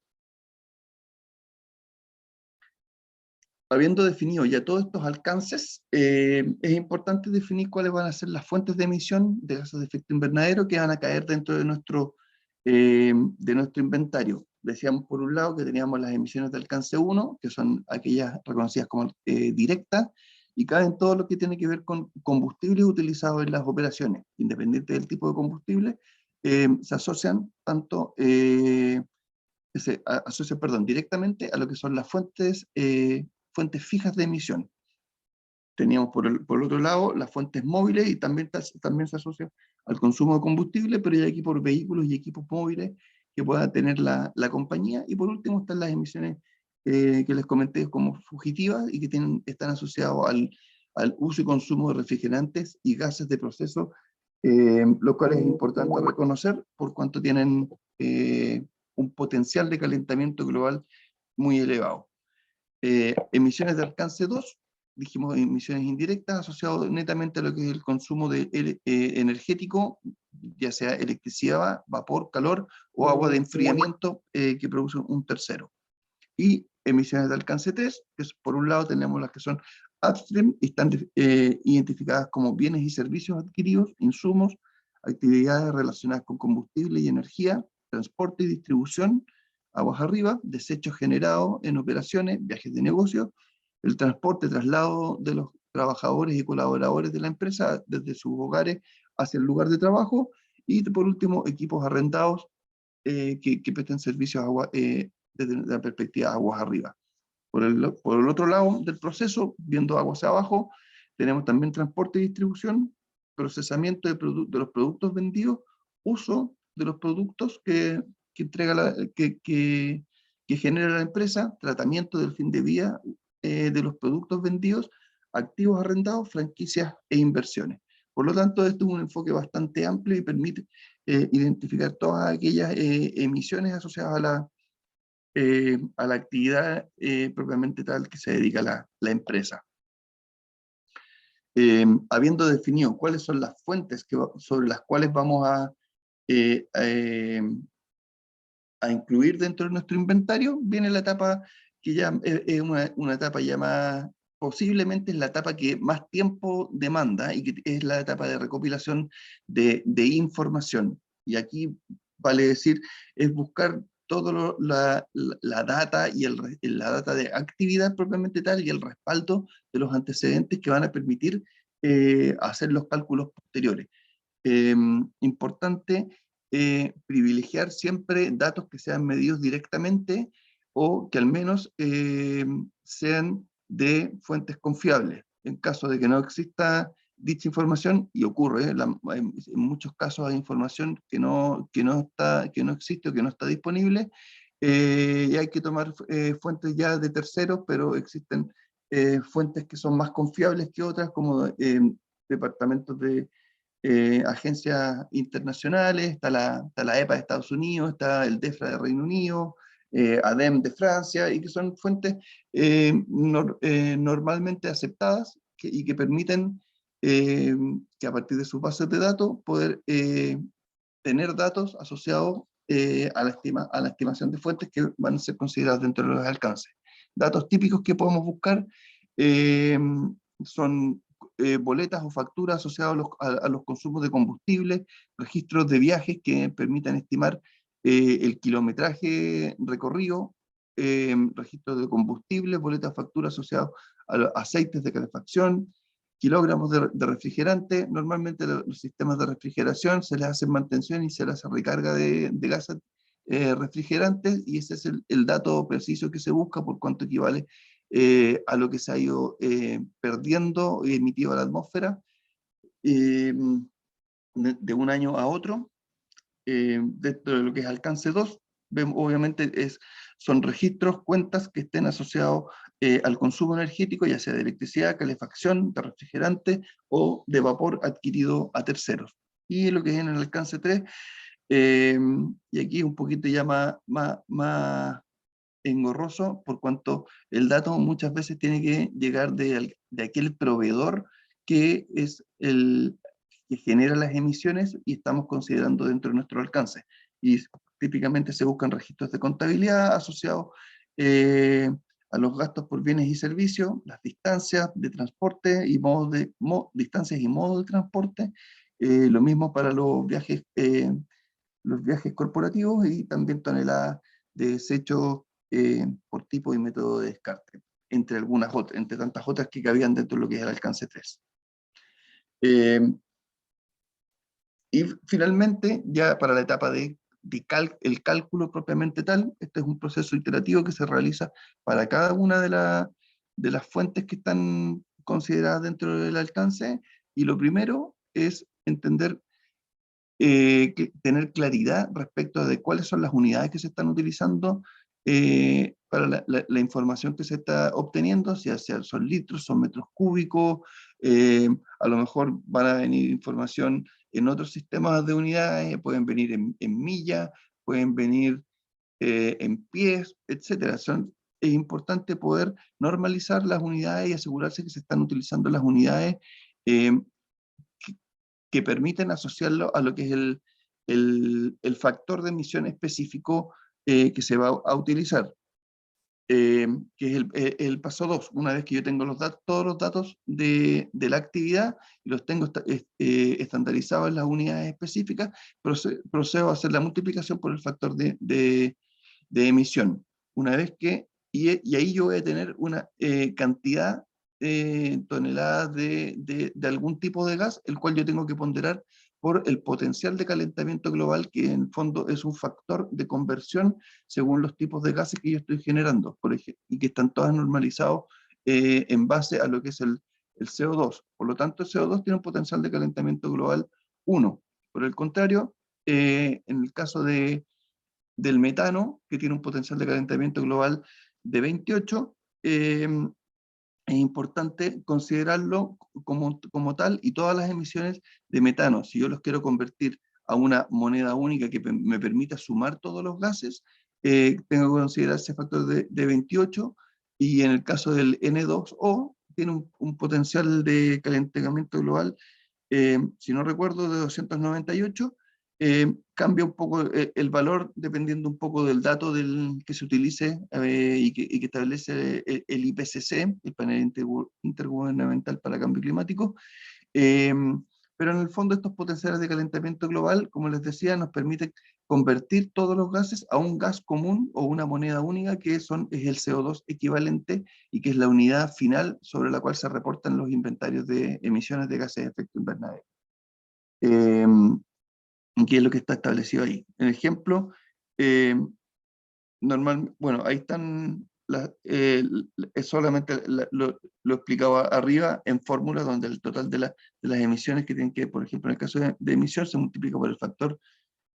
Habiendo definido ya todos estos alcances, es importante definir cuáles van a ser las fuentes de emisión de gases de efecto invernadero que van a caer dentro de nuestro inventario. Decíamos por un lado que teníamos las emisiones de alcance 1, que son aquellas reconocidas como directas, y caen todo lo que tiene que ver con combustibles utilizados en las operaciones, independiente del tipo de combustible, se asocian directamente a lo que son las fuentes fijas de emisión. Teníamos por otro lado las fuentes móviles y también se asocia al consumo de combustible, pero ya aquí por vehículos y equipos móviles que pueda tener la compañía. Y por último están las emisiones que les comenté como fugitivas y que están asociados al uso y consumo de refrigerantes y gases de proceso, lo cual es importante reconocer por cuanto tienen un potencial de calentamiento global muy elevado. Emisiones de alcance 2, dijimos emisiones indirectas asociadas netamente a lo que es el consumo energético, ya sea electricidad, vapor, calor o agua de enfriamiento que produce un tercero. Y emisiones de alcance 3, que es, por un lado tenemos las que son upstream y están identificadas como bienes y servicios adquiridos, insumos, actividades relacionadas con combustible y energía, transporte y distribución, aguas arriba, desechos generados en operaciones, viajes de negocio, el transporte, traslado de los trabajadores y colaboradores de la empresa desde sus hogares hacia el lugar de trabajo, y por último, equipos arrendados que presten servicios desde la perspectiva de aguas arriba. Por el otro lado del proceso, viendo aguas hacia abajo, tenemos también transporte y distribución, procesamiento de los productos vendidos, uso de los productos que entrega que genera la empresa, tratamiento del fin de vida de los productos vendidos, activos arrendados, franquicias e inversiones. Por lo tanto, esto es un enfoque bastante amplio y permite identificar todas aquellas emisiones asociadas a la actividad propiamente tal que se dedica la empresa. Habiendo definido cuáles son las fuentes sobre las cuales vamos a incluir dentro de nuestro inventario, viene la etapa que ya es una etapa ya más, posiblemente es la etapa que más tiempo demanda y que es la etapa de recopilación de información. Y aquí vale decir, es buscar toda la data y la data de actividad propiamente tal y el respaldo de los antecedentes que van a permitir hacer los cálculos posteriores. Importante privilegiar siempre datos que sean medidos directamente o que al menos sean de fuentes confiables. En caso de que no exista dicha información, y ocurre, en muchos casos hay información que no existe o que no está disponible, y hay que tomar fuentes ya de terceros, pero existen fuentes que son más confiables que otras, como departamentos de agencias internacionales, está la EPA de Estados Unidos, está el DEFRA de Reino Unido, ADEM de Francia, y que son fuentes normalmente aceptadas y que permiten que a partir de sus bases de datos poder tener datos asociados a la estimación de fuentes que van a ser consideradas dentro de los alcances. Datos típicos que podemos buscar son boletas o facturas asociadas a los consumos de combustible, registros de viajes que permitan estimar el kilometraje recorrido, registros de combustible, boletas, facturas asociadas a los aceites de calefacción, kilogramos de refrigerante. Normalmente los sistemas de refrigeración se les hace mantención y se les hace recarga de gases refrigerantes, y ese es el dato preciso que se busca por cuánto equivale a lo que se ha ido perdiendo y emitido a la atmósfera de un año a otro. Dentro de lo que es alcance 2, obviamente son registros, cuentas que estén asociados al consumo energético, ya sea de electricidad, calefacción, de refrigerante o de vapor adquirido a terceros. Y lo que es en el alcance 3, y aquí un poquito ya más engorroso, por cuanto el dato muchas veces tiene que llegar de aquel proveedor que es el que genera las emisiones y estamos considerando dentro de nuestro alcance. Y típicamente se buscan registros de contabilidad asociados a los gastos por bienes y servicios, las distancias de transporte y distancias y modos de transporte, lo mismo para los viajes corporativos, y también toneladas de desechos por tipo y método de descarte, entre tantas otras que cabían dentro de lo que es el alcance 3. Y finalmente, ya para la etapa el cálculo propiamente tal, este es un proceso iterativo que se realiza para cada una de las fuentes que están consideradas dentro del alcance, y lo primero es entender, tener claridad respecto de cuáles son las unidades que se están utilizando para la información que se está obteniendo, si son litros, son metros cúbicos, a lo mejor van a venir información en otros sistemas de unidades, pueden venir en millas, pueden venir en pies, etc. Es importante poder normalizar las unidades y asegurarse que se están utilizando las unidades que permiten asociarlo a lo que es el factor de emisión específico que se va a utilizar, que es el paso 2. Una vez que yo tengo todos los datos de la actividad y los tengo estandarizados en las unidades específicas, procedo a hacer la multiplicación por el factor de emisión. Una vez que, y ahí yo voy a tener una cantidad toneladas de algún tipo de gas, el cual yo tengo que ponderar por el potencial de calentamiento global, que en el fondo es un factor de conversión según los tipos de gases que yo estoy generando, por ejemplo, y que están todas normalizados en base a lo que es el CO2. Por lo tanto, el CO2 tiene un potencial de calentamiento global 1. Por el contrario, en el caso del metano, que tiene un potencial de calentamiento global de 28, es importante considerarlo como tal, y todas las emisiones de metano, si yo los quiero convertir a una moneda única que me permita sumar todos los gases, tengo que considerar ese factor de 28, y en el caso del N2O, tiene un potencial de calentamiento global, si no recuerdo, de 298. Cambia un poco el valor dependiendo un poco del dato que se utilice, y que establece el IPCC, el Panel Intergubernamental para el Cambio Climático. Pero en el fondo estos potenciales de calentamiento global, como les decía, nos permiten convertir todos los gases a un gas común o una moneda única, que es el CO2 equivalente, y que es la unidad final sobre la cual se reportan los inventarios de emisiones de gases de efecto invernadero. ¿Qué es lo que está establecido ahí? En ejemplo, bueno, ahí están, es solamente lo explicaba arriba en fórmulas, donde el total de las emisiones que tienen que, por ejemplo, en el caso de emisión, se multiplica por el factor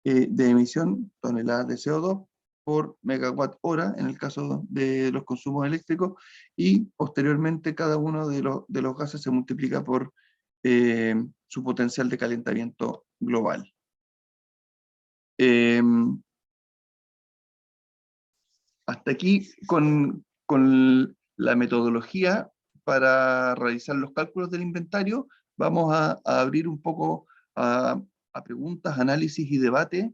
de emisión, toneladas de CO2, por megawatt hora, en el caso de los consumos eléctricos, y posteriormente cada uno de los gases se multiplica por su potencial de calentamiento global. Hasta aquí con la metodología para realizar los cálculos del inventario. Vamos a abrir un poco a preguntas, análisis y debate.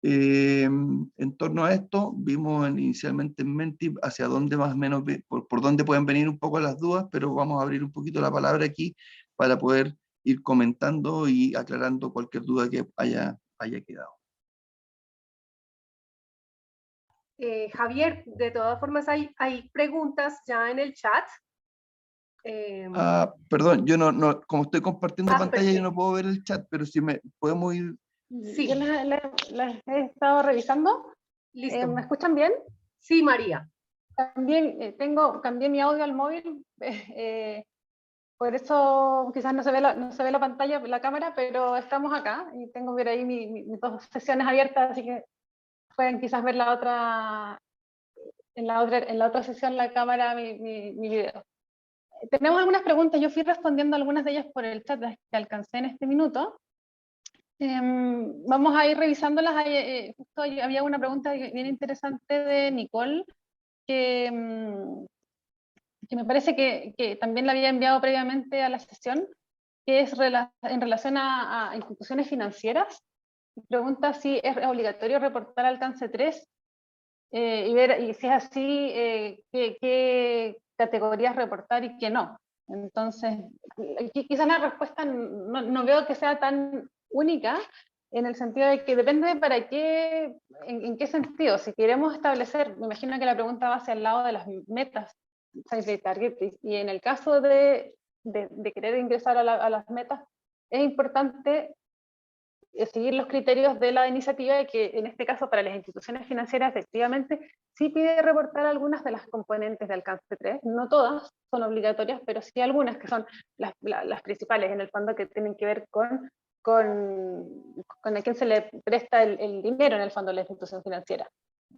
En torno a esto, vimos inicialmente en Mentip hacia dónde más o menos, por dónde pueden venir un poco las dudas, pero vamos a abrir un poquito la palabra aquí para poder ir comentando y aclarando cualquier duda que haya quedado. Javier, de todas formas hay preguntas ya en el chat. Perdón, yo no, como estoy compartiendo pantalla, perfecto. yo no puedo ver el chat, pero si podemos ir... Sí, yo las he estado revisando. Listo. ¿Me escuchan bien? Sí, María. También cambié mi audio al móvil, por eso quizás no se ve la pantalla, la cámara, pero estamos acá y tengo por ahí mis dos sesiones abiertas, así que pueden quizás ver en la otra sesión la cámara, mi video. Tenemos algunas preguntas, yo fui respondiendo algunas de ellas por el chat que alcancé en este minuto. Vamos a ir revisándolas. Justo había una pregunta bien interesante de Nicole, que me parece que también la había enviado previamente a la sesión, que es en relación a instituciones financieras. Pregunta si es obligatorio reportar alcance 3, y si es así, qué categorías reportar y qué no. Entonces, quizás la respuesta no veo que sea tan única, en el sentido de que depende para qué, en qué sentido. Si queremos establecer, me imagino que la pregunta va hacia el lado de las metas Science-Based Targets, y en el caso de querer ingresar a las metas, es importante seguir los criterios de la iniciativa, que en este caso para las instituciones financieras efectivamente sí pide reportar algunas de las componentes de alcance 3, no todas son obligatorias, pero sí algunas que son las principales en el fondo, que tienen que ver con a quién se le presta el dinero en el fondo de la institución financiera.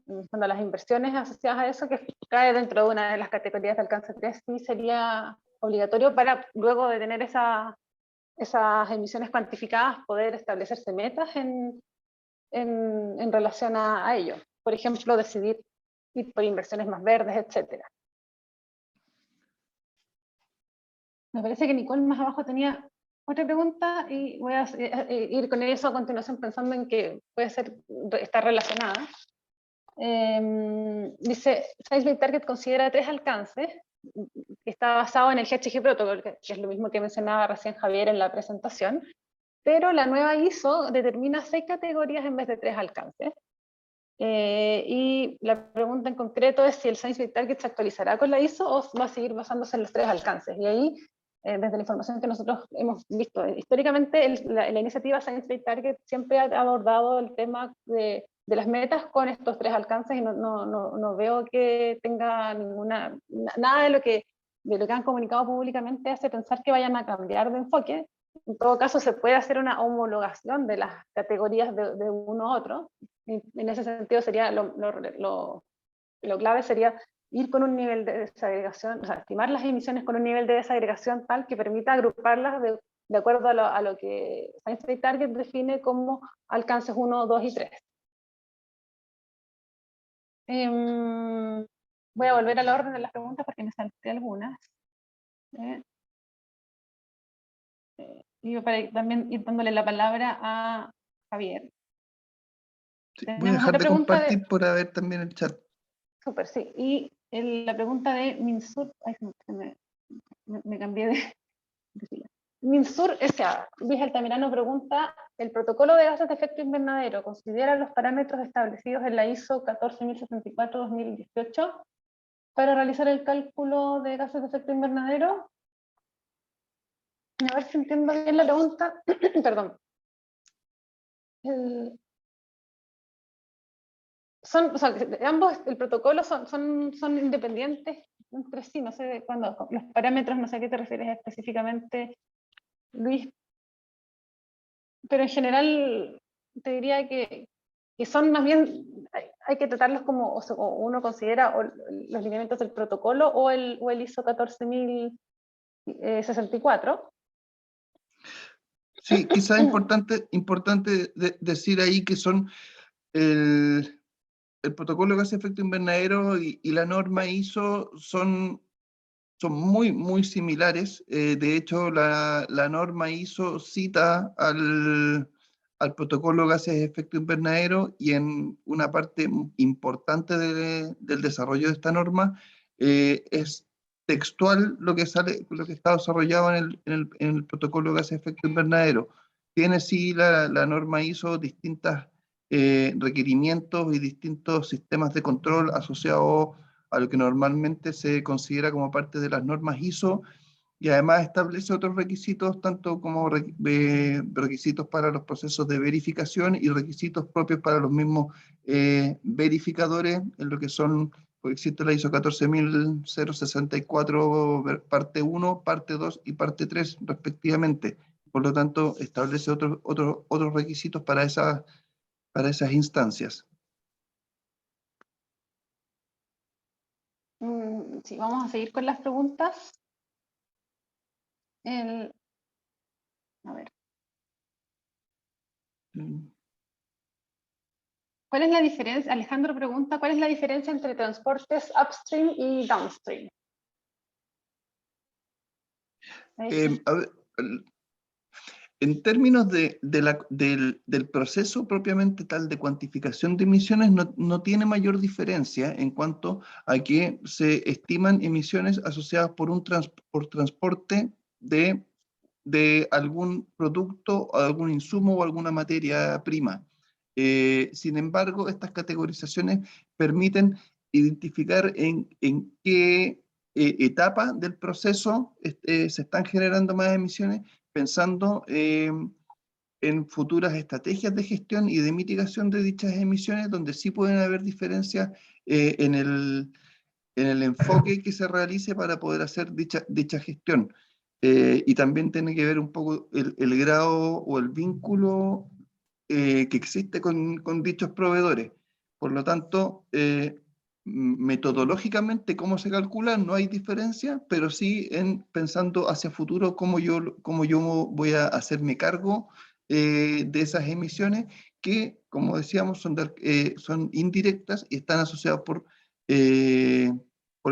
En el fondo, las inversiones asociadas a eso, que cae dentro de una de las categorías de alcance 3, sí sería obligatorio para luego de tener esas emisiones cuantificadas poder establecerse metas en relación a ello. Por ejemplo, decidir ir por inversiones más verdes, etc. Me parece que Nicole más abajo tenía otra pregunta y voy a ir con eso a continuación, pensando en que puede estar relacionada. Dice, Science-Based Target considera 3 alcances, que está basado en el GHG Protocol, que es lo mismo que mencionaba recién Javier en la presentación, pero la nueva ISO determina 6 categorías en vez de 3 alcances. Y la pregunta en concreto es si el Science-Based Target se actualizará con la ISO o va a seguir basándose en los 3 alcances. Y ahí desde la información que nosotros hemos visto. Históricamente la iniciativa Science Based Target siempre ha abordado el tema de las metas con estos 3 alcances, y no veo que tenga nada de lo que han comunicado públicamente hace pensar que vayan a cambiar de enfoque. En todo caso, se puede hacer una homologación de las categorías de uno a otro. En ese sentido, sería lo clave sería ir con un nivel de desagregación, o sea, estimar las emisiones con un nivel de desagregación tal que permita agruparlas de acuerdo a lo que Science Based Target define como alcances 1, 2 y 3. Voy a volver al orden de las preguntas porque me salté algunas. Y para también ir dándole la palabra a Javier. Sí, voy a Tenemos dejar otra de pregunta compartir por ver también el chat. Súper, sí. Y la pregunta de Minsur, ay, me cambié de fila. Minsur S.A. Luis Altamirano pregunta, ¿el protocolo de gases de efecto invernadero considera los parámetros establecidos en la ISO 14074-2018 para realizar el cálculo de gases de efecto invernadero? A ver si entiendo bien la pregunta. Perdón. O sea, ambos, el protocolo son independientes entre sí, no sé cuándo, los parámetros, no sé a qué te refieres específicamente, Luis, pero en general te diría que son más bien, hay que tratarlos como, o uno considera los lineamientos del protocolo o el ISO 14064. Sí, quizás importante decir ahí que son el protocolo de gases de efecto invernadero y la norma ISO son muy similares. De hecho, la norma ISO cita al protocolo de gases de efecto invernadero, y en una parte importante del desarrollo de esta norma es textual lo que está desarrollado en el protocolo de gases de efecto invernadero. Tiene sí la norma ISO distintas requerimientos y distintos sistemas de control asociados a lo que normalmente se considera como parte de las normas ISO, y además establece otros requisitos, tanto como requisitos para los procesos de verificación y requisitos propios para los mismos verificadores, en lo que son, pues existe la ISO 14064 parte 1, parte 2 y parte 3 respectivamente. Por lo tanto, establece otros requisitos para esas instancias. Sí, vamos a seguir con las preguntas. A ver. ¿Cuál es la diferencia? Alejandro pregunta, ¿cuál es la diferencia entre transportes upstream y downstream? A ver, en términos del proceso propiamente tal de cuantificación de emisiones, no tiene mayor diferencia en cuanto a que se estiman emisiones asociadas por transporte de algún producto, algún insumo o alguna materia prima. Sin embargo, estas categorizaciones permiten identificar en qué etapa del proceso se están generando más emisiones, pensando en futuras estrategias de gestión y de mitigación de dichas emisiones, donde sí pueden haber diferencias en el enfoque que se realice para poder hacer dicha gestión. Y también tiene que ver un poco el grado o el vínculo que existe con dichos proveedores. Por lo tanto, metodológicamente, cómo se calcula, no hay diferencia, pero sí pensando hacia futuro cómo yo voy a hacerme cargo de esas emisiones que, como decíamos, son indirectas y están asociadas por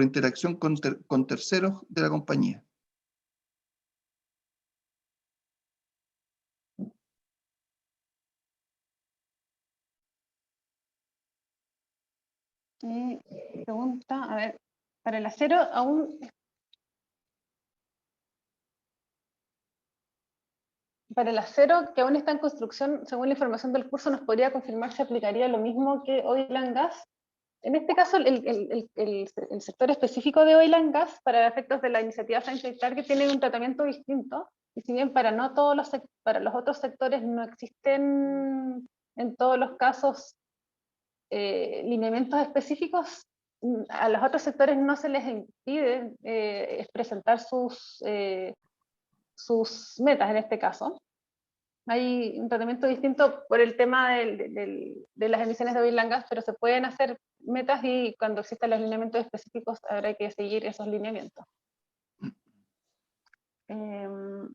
interacción con terceros de la compañía. Pregunta, a ver, para el acero aún... Para el acero que aún está en construcción, según la información del curso, ¿nos podría confirmar si aplicaría lo mismo que oil and gas? En este caso, el sector específico de Oil and Gas, para efectos de la iniciativa Science Target, tiene un tratamiento distinto, y si bien para los otros sectores no existen en todos los casos lineamientos específicos, a los otros sectores no se les impide presentar sus metas en este caso. Hay un tratamiento distinto por el tema de las emisiones de oil and gas, pero se pueden hacer metas y cuando existan los lineamientos específicos habrá que seguir esos lineamientos. Sigo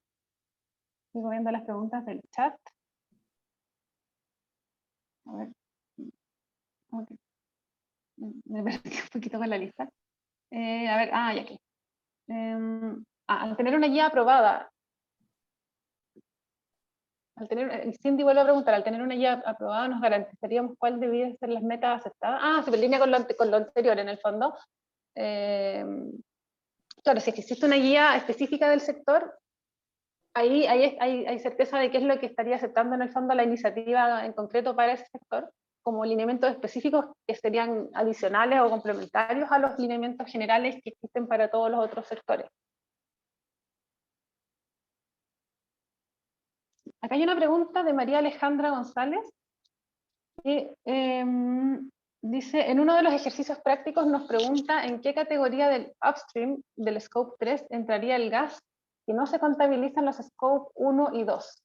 viendo las preguntas del chat. A ver. Okay. Me perdí un poquito con la lista. A ver, ya aquí. Al tener una guía aprobada, Cindy vuelve a preguntar, al tener una guía aprobada, ¿nos garantizaríamos cuál debían ser las metas aceptadas? Sí, en línea con lo anterior, en el fondo. Claro, si existe una guía específica del sector, ahí hay certeza de qué es lo que estaría aceptando en el fondo la iniciativa en concreto para ese sector, como lineamientos específicos que serían adicionales o complementarios a los lineamientos generales que existen para todos los otros sectores. Acá hay una pregunta de María Alejandra González, que dice, en uno de los ejercicios prácticos nos pregunta en qué categoría del upstream del Scope 3 entraría el gas que no se contabiliza en los Scope 1 y 2.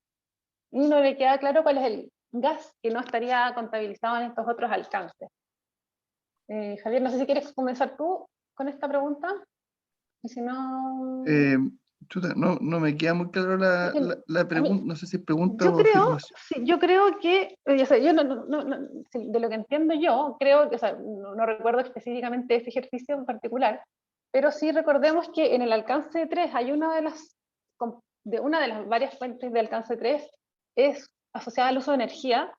Y no le queda claro cuál es el gas que no estaría contabilizado en estos otros alcances. Javier, no sé si quieres comenzar tú con esta pregunta. Y si no... Chuta, no me queda muy claro la pregunta, no sé si es pregunta o creo, afirmación. sí, yo creo que, o sea, yo de lo que entiendo yo, creo que, o sea, no recuerdo específicamente este ejercicio en particular, pero sí recordemos que en el alcance 3 hay una de las varias fuentes de alcance 3 es asociada al uso de energía.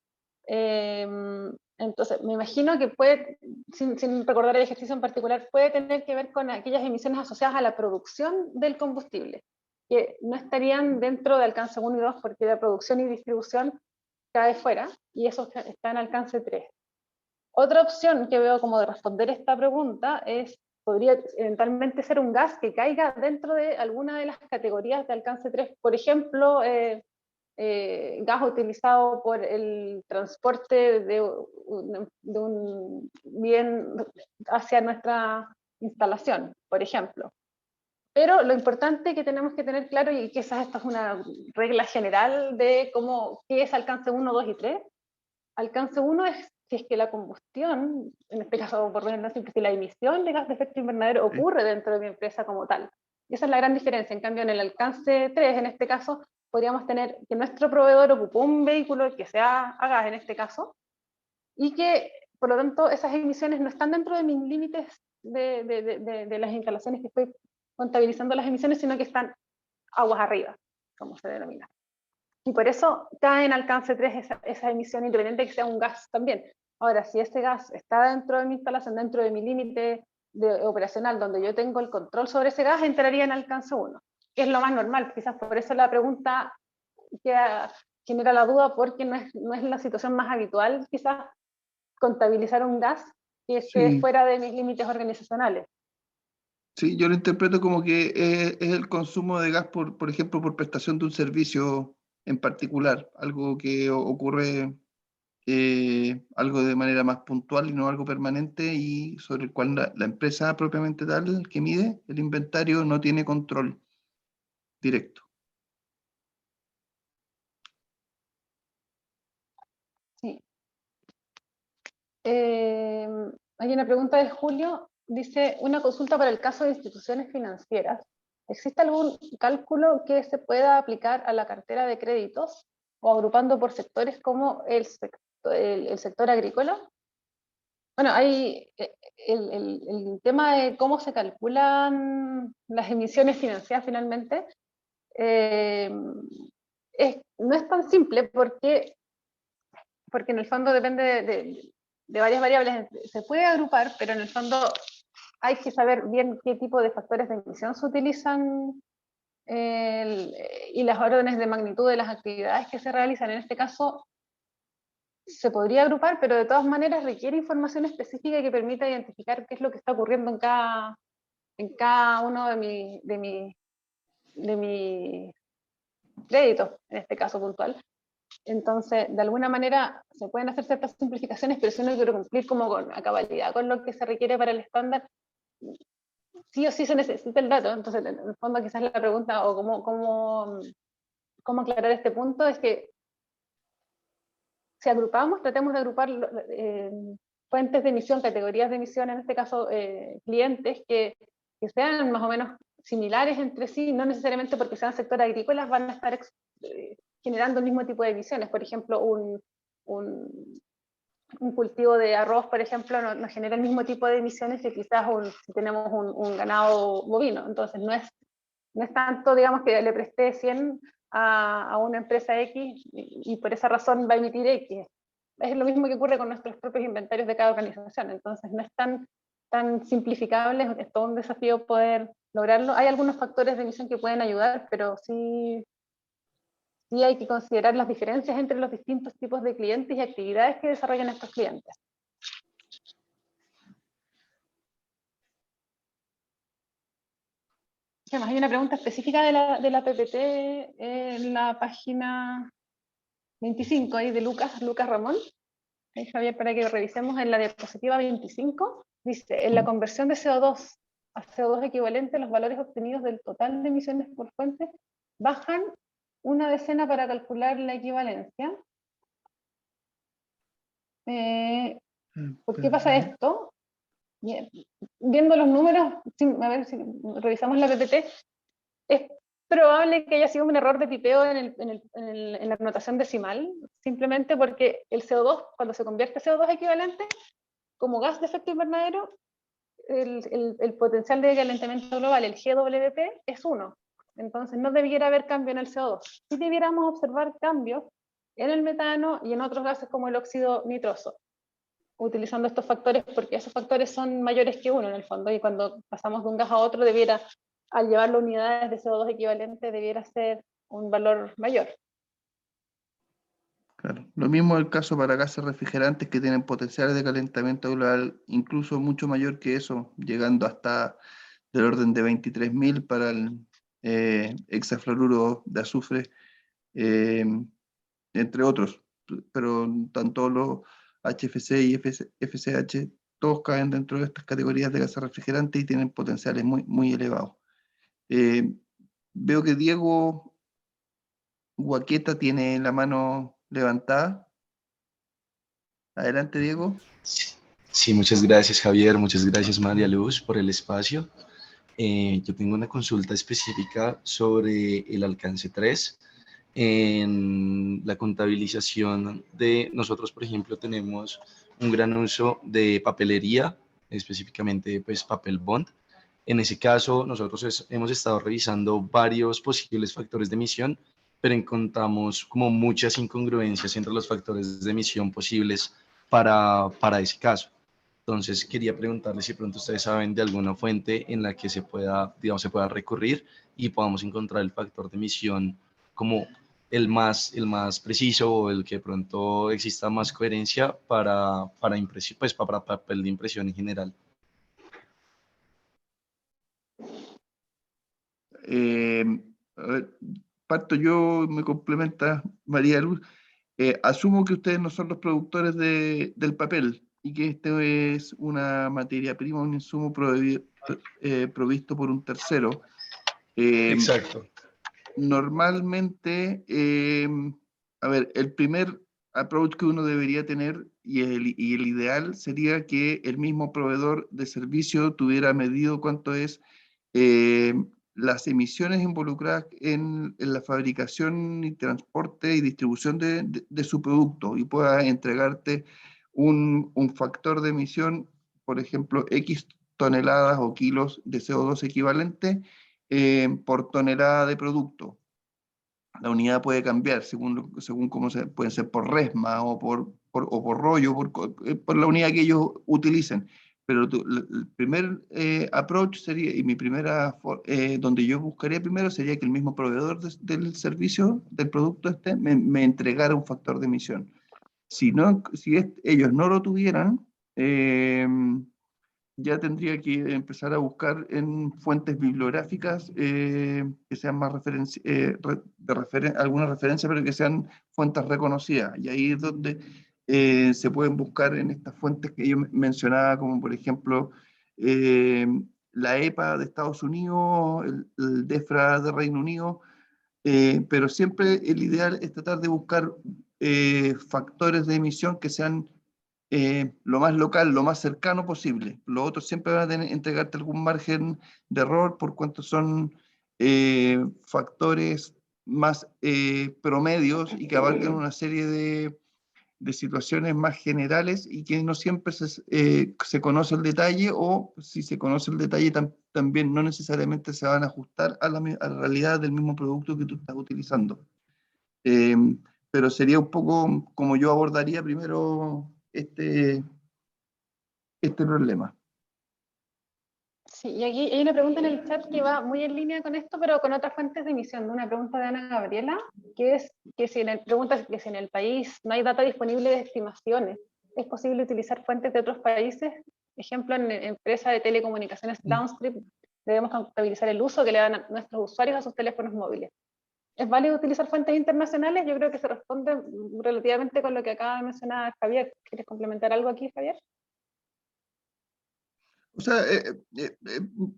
Entonces, me imagino que puede, sin recordar el ejercicio en particular, puede tener que ver con aquellas emisiones asociadas a la producción del combustible, que no estarían dentro de alcance 1 y 2 porque la producción y distribución cae fuera, y eso está en alcance 3. Otra opción que veo como de responder esta pregunta podría eventualmente ser un gas que caiga dentro de alguna de las categorías de alcance 3, por ejemplo, gas utilizado por el transporte de un bien hacia nuestra instalación, por ejemplo. Pero lo importante que tenemos que tener claro, y que esta es una regla general de qué es alcance 1, 2 y 3. Alcance 1 es si es que la combustión, en este caso por menos simple, si la emisión de gas de efecto invernadero ocurre dentro de mi empresa como tal. Y esa es la gran diferencia. En cambio, en el alcance 3, en este caso, podríamos tener que nuestro proveedor ocupó un vehículo que sea a gas en este caso, y que, por lo tanto, esas emisiones no están dentro de mis límites de las instalaciones que estoy contabilizando las emisiones, sino que están aguas arriba, como se denomina. Y por eso cae en alcance 3 esa emisión, independiente de que sea un gas también. Ahora, si ese gas está dentro de mi instalación, dentro de mi límite operacional, donde yo tengo el control sobre ese gas, entraría en alcance 1, que es lo más normal. Quizás por eso la pregunta genera la duda, porque no es la situación más habitual, quizás, contabilizar un gas que esté fuera de mis límites organizacionales. Sí, yo lo interpreto como que es el consumo de gas, por ejemplo, por prestación de un servicio en particular, algo que ocurre algo de manera más puntual y no algo permanente, y sobre el cual la empresa propiamente tal que mide el inventario no tiene control directo. Sí. Hay una pregunta de Julio, dice, una consulta para el caso de instituciones financieras. ¿Existe algún cálculo que se pueda aplicar a la cartera de créditos o agrupando por sectores como el sector agrícola? Bueno, hay el tema de cómo se calculan las emisiones financieras finalmente, no es tan simple porque en el fondo depende de varias variables. Se puede agrupar, pero en el fondo hay que saber bien qué tipo de factores de emisión se utilizan y las órdenes de magnitud de las actividades que se realizan. En este caso, se podría agrupar, pero de todas maneras requiere información específica que permita identificar qué es lo que está ocurriendo en cada uno de mis créditos, en este caso puntual. Entonces, de alguna manera se pueden hacer ciertas simplificaciones, pero si uno quiere cumplir como a cabalidad con lo que se requiere para el estándar, sí o sí se necesita el dato. Entonces, en el fondo quizás la pregunta, o cómo aclarar este punto, es que si agrupamos, tratemos de agrupar fuentes de emisión, categorías de emisión, en este caso clientes, que sean más o menos similares entre sí, no necesariamente porque sean sectores agrícolas van a estar generando el mismo tipo de emisiones. Por ejemplo, un cultivo de arroz, por ejemplo, no genera el mismo tipo de emisiones que quizás si tenemos un ganado bovino. Entonces, no es tanto, digamos, que le presté 100 a una empresa X y por esa razón va a emitir X. Es lo mismo que ocurre con nuestros propios inventarios de cada organización. Entonces, no es tan simplificable, es todo un desafío poder lograrlo. Hay algunos factores de emisión que pueden ayudar, pero sí hay que considerar las diferencias entre los distintos tipos de clientes y actividades que desarrollan estos clientes. Además, hay una pregunta específica de la PPT en la página 25, ahí de Lucas Ramón. Ahí, Javier, para que revisemos en la diapositiva 25. Dice, en la conversión de CO2 a CO2 equivalente, los valores obtenidos del total de emisiones por fuente bajan una decena para calcular la equivalencia. ¿Por qué pasa esto? Bien. Viendo los números, a ver si revisamos la PPT, es probable que haya sido un error de tipeo en la notación decimal, simplemente porque el CO2, cuando se convierte a CO2 equivalente, como gas de efecto invernadero, el potencial de calentamiento global, el GWP, es 1. Entonces no debiera haber cambio en el CO2. Sí debiéramos observar cambios en el metano y en otros gases como el óxido nitroso, utilizando estos factores, porque esos factores son mayores que 1 en el fondo, y cuando pasamos de un gas a otro, al llevar las unidades de CO2 equivalentes, debiera ser un valor mayor. Claro. Lo mismo es el caso para gases refrigerantes que tienen potenciales de calentamiento global incluso mucho mayor que eso, llegando hasta del orden de 23.000 para el hexafluoruro de azufre, entre otros. Pero tanto los HFC y FCH, todos caen dentro de estas categorías de gases refrigerantes y tienen potenciales muy, muy elevados. Veo que Diego Guaqueta tiene la mano levantada. Adelante, Diego. Sí, muchas gracias, Javier. Muchas gracias, María Luz, por el espacio. Yo tengo una consulta específica sobre el alcance 3. En la contabilización de nosotros, por ejemplo, tenemos un gran uso de papelería, específicamente pues papel bond. En ese caso, nosotros hemos estado revisando varios posibles factores de emisión, pero encontramos como muchas incongruencias entre los factores de emisión posibles para ese caso. Entonces, quería preguntarle si pronto ustedes saben de alguna fuente en la que se pueda recurrir y podamos encontrar el factor de emisión como el más preciso, o el que de pronto exista más coherencia para papel de impresión en general. A ver, parto yo, me complementa María Luz. Asumo que ustedes no son los productores del papel y que esto es una materia prima, un insumo provisto por un tercero. Exacto. Normalmente, a ver, el primer approach que uno debería tener y el ideal sería que el mismo proveedor de servicio tuviera medido cuánto es las emisiones involucradas en la fabricación y transporte y distribución de su producto y pueda entregarte un factor de emisión, por ejemplo, X toneladas o kilos de CO2 equivalente por tonelada de producto. La unidad puede cambiar según cómo pueden ser por resma o por rollo, por la unidad que ellos utilicen. Pero el primer approach sería, y mi primera, donde yo buscaría primero sería que el mismo proveedor del servicio, del producto me entregara un factor de emisión. Si ellos no lo tuvieran, ya tendría que empezar a buscar en fuentes bibliográficas que sean más alguna referencia, pero que sean fuentes reconocidas. Y ahí es donde se pueden buscar en estas fuentes que yo mencionaba, como por ejemplo la EPA de Estados Unidos, el DEFRA de Reino Unido, pero siempre el ideal es tratar de buscar factores de emisión que sean lo más local, lo más cercano posible. Los otros siempre van a entregarte algún margen de error por cuanto son factores más promedios y que abarcan una serie de situaciones más generales y que no siempre se conoce el detalle, o si se conoce el detalle también no necesariamente se van a ajustar a la realidad del mismo producto que tú estás utilizando. Pero sería un poco como yo abordaría primero este problema. Sí, y aquí hay una pregunta en el chat que va muy en línea con esto, pero con otras fuentes de emisión. Una pregunta de Ana Gabriela, que es que pregunta que si en el país no hay data disponible de estimaciones, ¿es posible utilizar fuentes de otros países? Ejemplo, en empresa de telecomunicaciones Downscript, debemos contabilizar el uso que le dan a nuestros usuarios a sus teléfonos móviles. ¿Es válido utilizar fuentes internacionales? Yo creo que se responde relativamente con lo que acaba de mencionar Javier. ¿Quieres complementar algo aquí, Javier? O sea,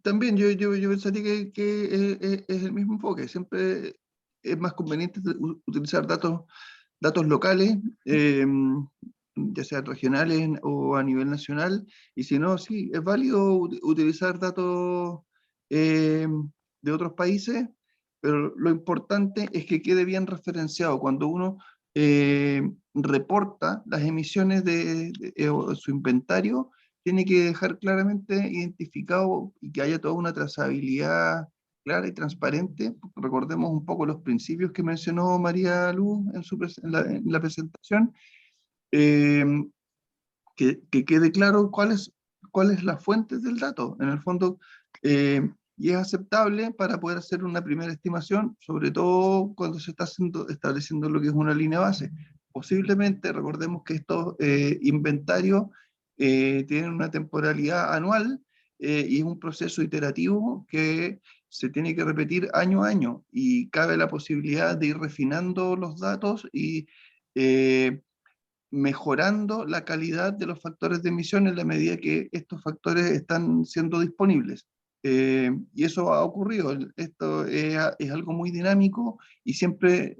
también yo pensaría que es el mismo enfoque. Siempre es más conveniente utilizar datos locales, ya sean regionales o a nivel nacional, y si no, sí, es válido utilizar datos de otros países, pero lo importante es que quede bien referenciado. Cuando uno reporta las emisiones de su inventario, tiene que dejar claramente identificado y que haya toda una trazabilidad clara y transparente. Recordemos un poco los principios que mencionó María Luz en la presentación, que quede claro cuál es la fuente del dato, en el fondo, y es aceptable para poder hacer una primera estimación, sobre todo cuando se está estableciendo lo que es una línea base. Posiblemente, recordemos que estos inventarios tienen una temporalidad anual y es un proceso iterativo que se tiene que repetir año a año, y cabe la posibilidad de ir refinando los datos y mejorando la calidad de los factores de emisión en la medida que estos factores están siendo disponibles. Y eso ha ocurrido. Esto es algo muy dinámico y siempre,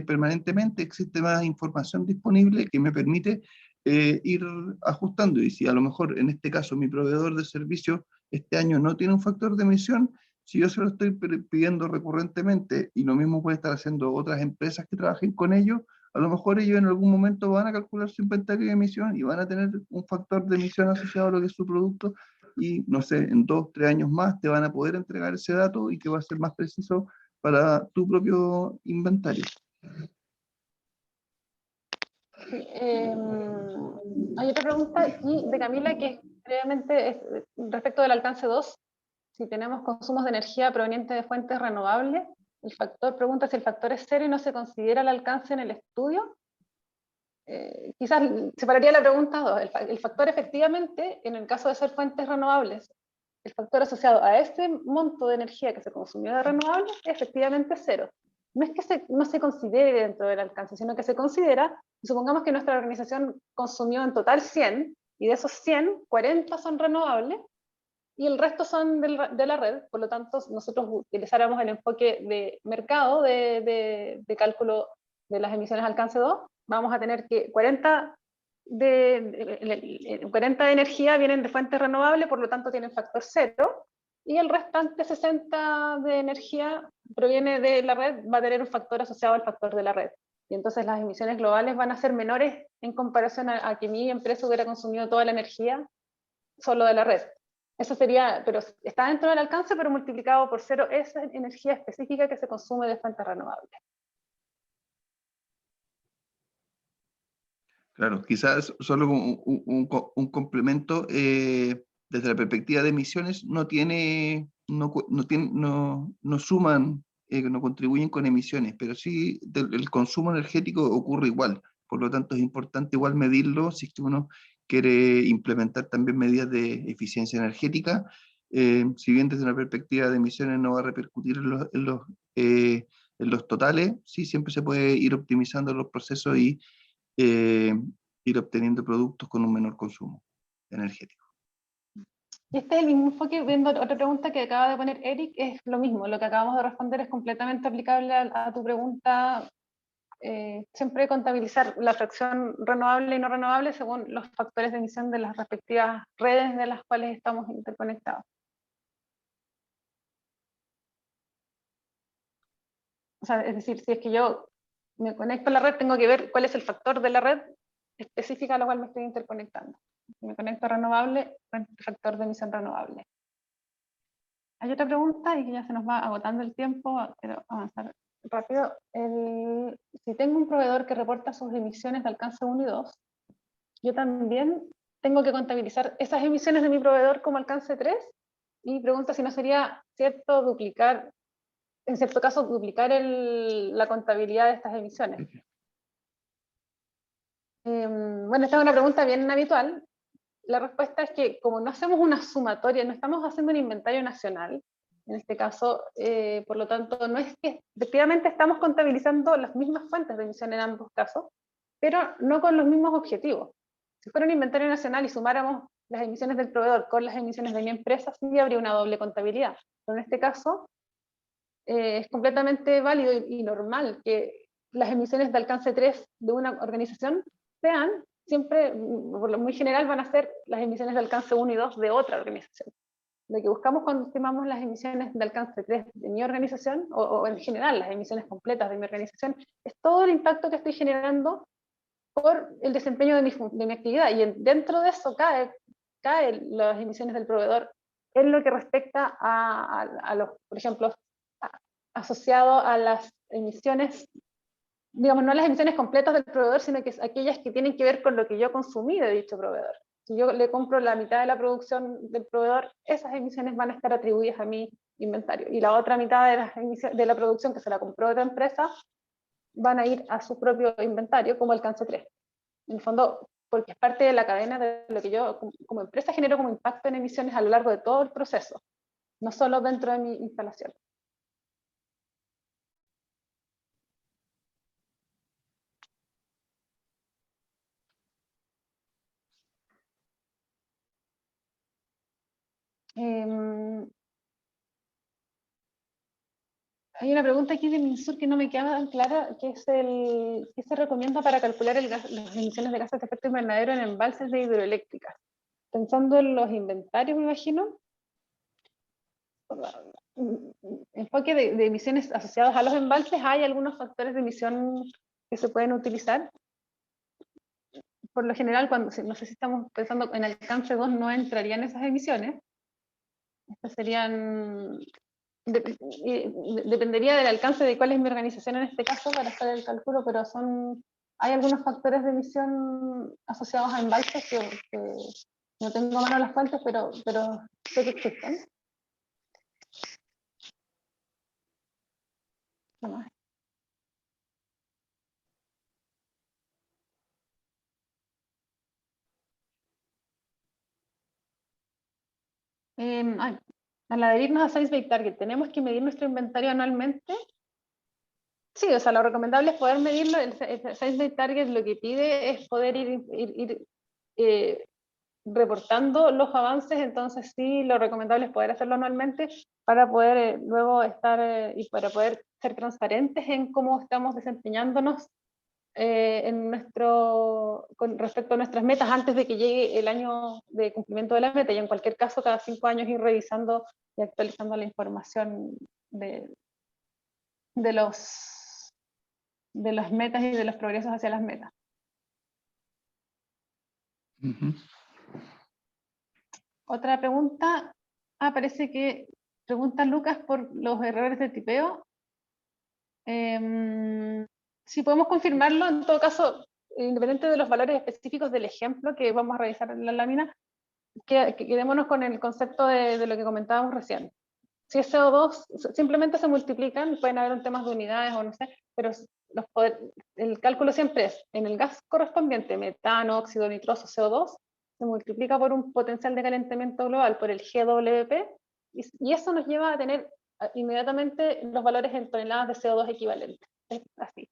permanentemente, existe más información disponible que me permite ir ajustando. Y si a lo mejor, en este caso, mi proveedor de servicio este año no tiene un factor de emisión, si yo se lo estoy pidiendo recurrentemente, y lo mismo puede estar haciendo otras empresas que trabajen con ellos, a lo mejor ellos en algún momento van a calcular su inventario de emisión y van a tener un factor de emisión asociado a lo que es su producto, y no sé, en 2, 3 años más te van a poder entregar ese dato y que va a ser más preciso para tu propio inventario. Hay otra pregunta aquí de Camila que previamente es respecto del alcance 2. Si tenemos consumos de energía provenientes de fuentes renovables, pregunta si el factor es cero y no se considera el alcance en el estudio. Quizás separaría la pregunta a dos. El factor, efectivamente, en el caso de ser fuentes renovables, el factor asociado a ese monto de energía que se consumió de renovables es efectivamente cero. No es que no se considere dentro del alcance, sino que se considera, supongamos que nuestra organización consumió en total 100, y de esos 100, 40 son renovables, y el resto son de la red. Por lo tanto, nosotros utilizáramos el enfoque de mercado de cálculo de las emisiones alcance 2, vamos a tener que 40 de energía vienen de fuentes renovables, por lo tanto tienen factor 0, y el restante 60 de energía proviene de la red, va a tener un factor asociado al factor de la red. Y entonces las emisiones globales van a ser menores en comparación a que mi empresa hubiera consumido toda la energía solo de la red. Eso sería, pero está dentro del alcance, pero multiplicado por 0 esa energía específica que se consume de fuentes renovables. Claro, quizás solo un complemento, desde la perspectiva de emisiones, no suman, no contribuyen con emisiones, pero sí el consumo energético ocurre igual. Por lo tanto, es importante igual medirlo si es que uno quiere implementar también medidas de eficiencia energética. Si bien desde una perspectiva de emisiones no va a repercutir en los totales, sí siempre se puede ir optimizando los procesos y ir obteniendo productos con un menor consumo energético. Y este es el mismo enfoque, viendo otra pregunta que acaba de poner Eric, es lo mismo, lo que acabamos de responder es completamente aplicable a tu pregunta. Siempre contabilizar la fracción renovable y no renovable según los factores de emisión de las respectivas redes de las cuales estamos interconectados. O sea, es decir, si es que yo me conecto a la red, tengo que ver cuál es el factor de la red específica a la cual me estoy interconectando. Si me conecto a renovable, el factor de emisión renovable. Hay otra pregunta y que ya se nos va agotando el tiempo, quiero avanzar rápido. Si tengo un proveedor que reporta sus emisiones de alcance 1 y 2, yo también tengo que contabilizar esas emisiones de mi proveedor como alcance 3, y pregunto si no sería cierto duplicar, en cierto caso, duplicar la contabilidad de estas emisiones. Bueno, esta es una pregunta bien habitual. La respuesta es que como no hacemos una sumatoria, no estamos haciendo un inventario nacional, en este caso, por lo tanto, no es que efectivamente estamos contabilizando las mismas fuentes de emisión en ambos casos, pero no con los mismos objetivos. Si fuera un inventario nacional y sumáramos las emisiones del proveedor con las emisiones de mi empresa, sí habría una doble contabilidad. Pero en este caso, es completamente válido y normal que las emisiones de alcance 3 de una organización sean siempre, por lo muy general, van a ser las emisiones de alcance 1 y 2 de otra organización. Lo que buscamos cuando estimamos las emisiones de alcance 3 de mi organización, o en general las emisiones completas de mi organización, es todo el impacto que estoy generando por el desempeño de mi actividad, y dentro de eso cae las emisiones del proveedor en lo que respecta a los, por ejemplo, asociado a las emisiones, digamos, no las emisiones completas del proveedor, sino que aquellas que tienen que ver con lo que yo consumí de dicho proveedor. Si yo le compro la mitad de la producción del proveedor, esas emisiones van a estar atribuidas a mi inventario, y la otra mitad de la producción que se la compró otra empresa van a ir a su propio inventario como alcance 3. En el fondo, porque es parte de la cadena de lo que yo como empresa genero como impacto en emisiones a lo largo de todo el proceso, no solo dentro de mi instalación. Hay una pregunta aquí de Minsur que no me queda tan clara, que es ¿qué se recomienda para calcular las emisiones de gases de efecto invernadero en embalses de hidroeléctricas? Pensando en los inventarios, me imagino. Enfoque de emisiones asociados a los embalses, hay algunos factores de emisión que se pueden utilizar. Por lo general, no sé si estamos pensando en alcance 2, no entrarían esas emisiones. Estas serían... dependería del alcance de cuál es mi organización en este caso para hacer el cálculo, pero hay algunos factores de emisión asociados a embalses que no tengo a mano las fuentes, pero sé que existen. ¿Qué más? Al adherirnos a Science Based Target, ¿tenemos que medir nuestro inventario anualmente? Sí, o sea, lo recomendable es poder medirlo. El Science Based Target lo que pide es poder ir reportando los avances, entonces sí, lo recomendable es poder hacerlo anualmente para poder luego estar y para poder ser transparentes en cómo estamos desempeñándonos con respecto a nuestras metas antes de que llegue el año de cumplimiento de la meta, y en cualquier caso cada 5 años ir revisando y actualizando la información de las metas y de los progresos hacia las metas. Otra pregunta, parece que pregunta Lucas por los errores de tipeo. Si podemos confirmarlo, en todo caso, independiente de los valores específicos del ejemplo que vamos a revisar en la lámina, quedémonos con el concepto de lo que comentábamos recién. Si es CO2, simplemente se multiplican, pueden haber temas de unidades o no sé, pero el cálculo siempre es, en el gas correspondiente, metano, óxido nitroso, CO2, se multiplica por un potencial de calentamiento global, por el GWP, y eso nos lleva a tener inmediatamente los valores en toneladas de CO2 equivalentes. Es así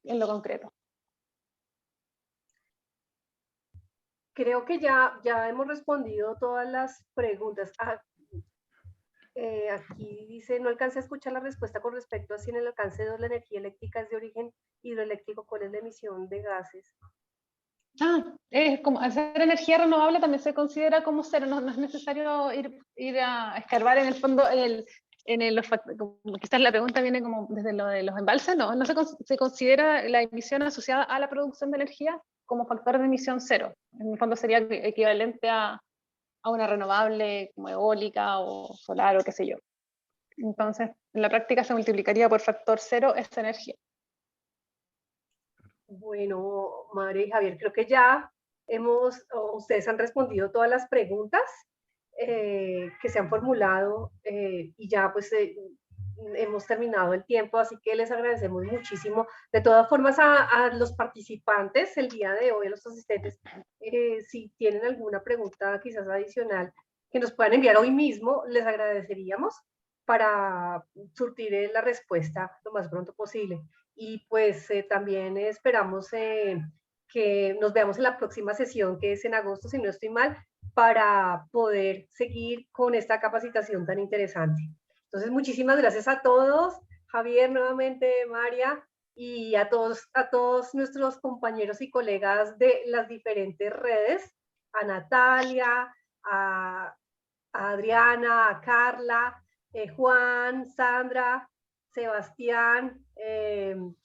en lo concreto. Creo que ya hemos respondido todas las preguntas. Aquí dice, no alcancé a escuchar la respuesta con respecto a si en el alcance 2 la energía eléctrica es de origen hidroeléctrico, ¿cuál es la emisión de gases? Como al ser energía renovable también se considera como cero, no es necesario ir a escarbar en el fondo, quizás la pregunta viene como desde lo de los embalses, no se considera la emisión asociada a la producción de energía como factor de emisión cero. En el fondo sería equivalente a una renovable como eólica o solar o qué sé yo. Entonces, en la práctica se multiplicaría por factor cero esta energía. Bueno, María y Javier, creo que ya ustedes han respondido todas las preguntas que se han formulado y ya pues hemos terminado el tiempo, así que les agradecemos muchísimo. De todas formas, a los participantes el día de hoy, a los asistentes, si tienen alguna pregunta quizás adicional que nos puedan enviar hoy mismo, les agradeceríamos para surtir la respuesta lo más pronto posible. Y pues también esperamos que nos veamos en la próxima sesión, que es en agosto, si no estoy mal, para poder seguir con esta capacitación tan interesante. Entonces, muchísimas gracias a todos, Javier, nuevamente, María, y a todos nuestros compañeros y colegas de las diferentes redes, a Natalia, a Adriana, a Carla, Juan, Sandra, Sebastián,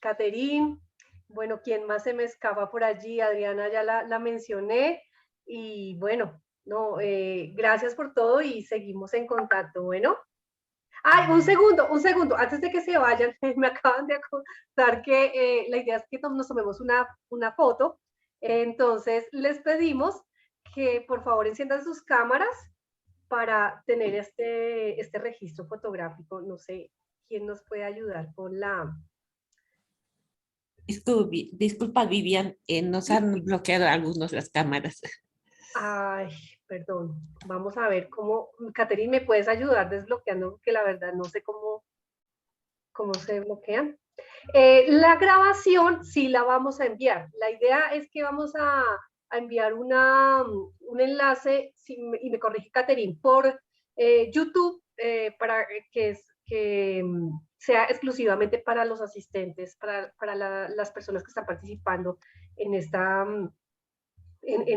Caterín, bueno, ¿quién más se me escapa por allí? Adriana ya la mencioné, y bueno, no, gracias por todo y seguimos en contacto, bueno. ¡Ay, un segundo! Antes de que se vayan, me acaban de acordar que la idea es que nos tomemos una foto, entonces les pedimos que por favor enciendan sus cámaras para tener este registro fotográfico. No sé quién nos puede ayudar con la... Disculpa, Vivian, nos han bloqueado algunos las cámaras. Ay, perdón. Vamos a ver cómo... Caterine, ¿me puedes ayudar desbloqueando? Porque la verdad no sé cómo se bloquean. La grabación sí la vamos a enviar. La idea es que vamos a enviar un enlace, y me corrige Caterine, por YouTube para que sea exclusivamente para los asistentes, para las personas que están participando en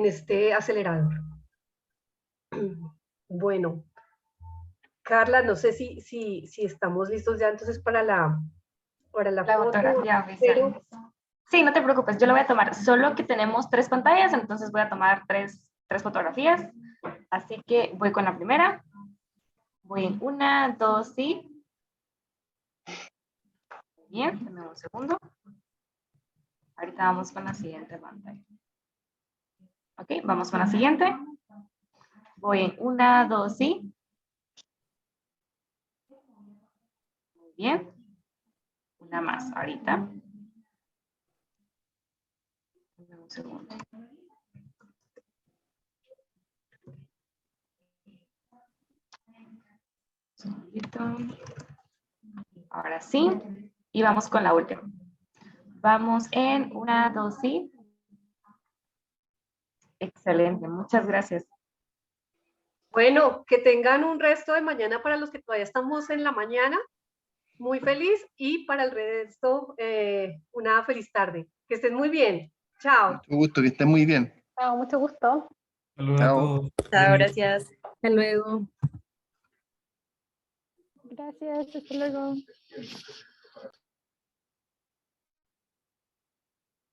este acelerador. Bueno, Carla, no sé si estamos listos ya entonces para la fotografía oficial. Sí, no te preocupes, yo lo voy a tomar, solo que tenemos 3 pantallas, entonces voy a tomar tres fotografías, así que voy con la primera, voy en 1, 2, sí. Bien, dame un segundo. Ahorita vamos con la siguiente pantalla. Ok, vamos con la siguiente. Voy en 1, 2, sí. Muy bien. Una más ahorita. Dame un segundo. Ahora sí. Y vamos con la última. Vamos en 1, 2, sí. Excelente, muchas gracias. Bueno, que tengan un resto de mañana para los que todavía estamos en la mañana. Muy feliz, y para el resto una feliz tarde. Que estén muy bien. Chao. Mucho gusto, que estén muy bien. Chao, mucho gusto. Chao. Chao, gracias. Hasta luego. Gracias, hasta luego.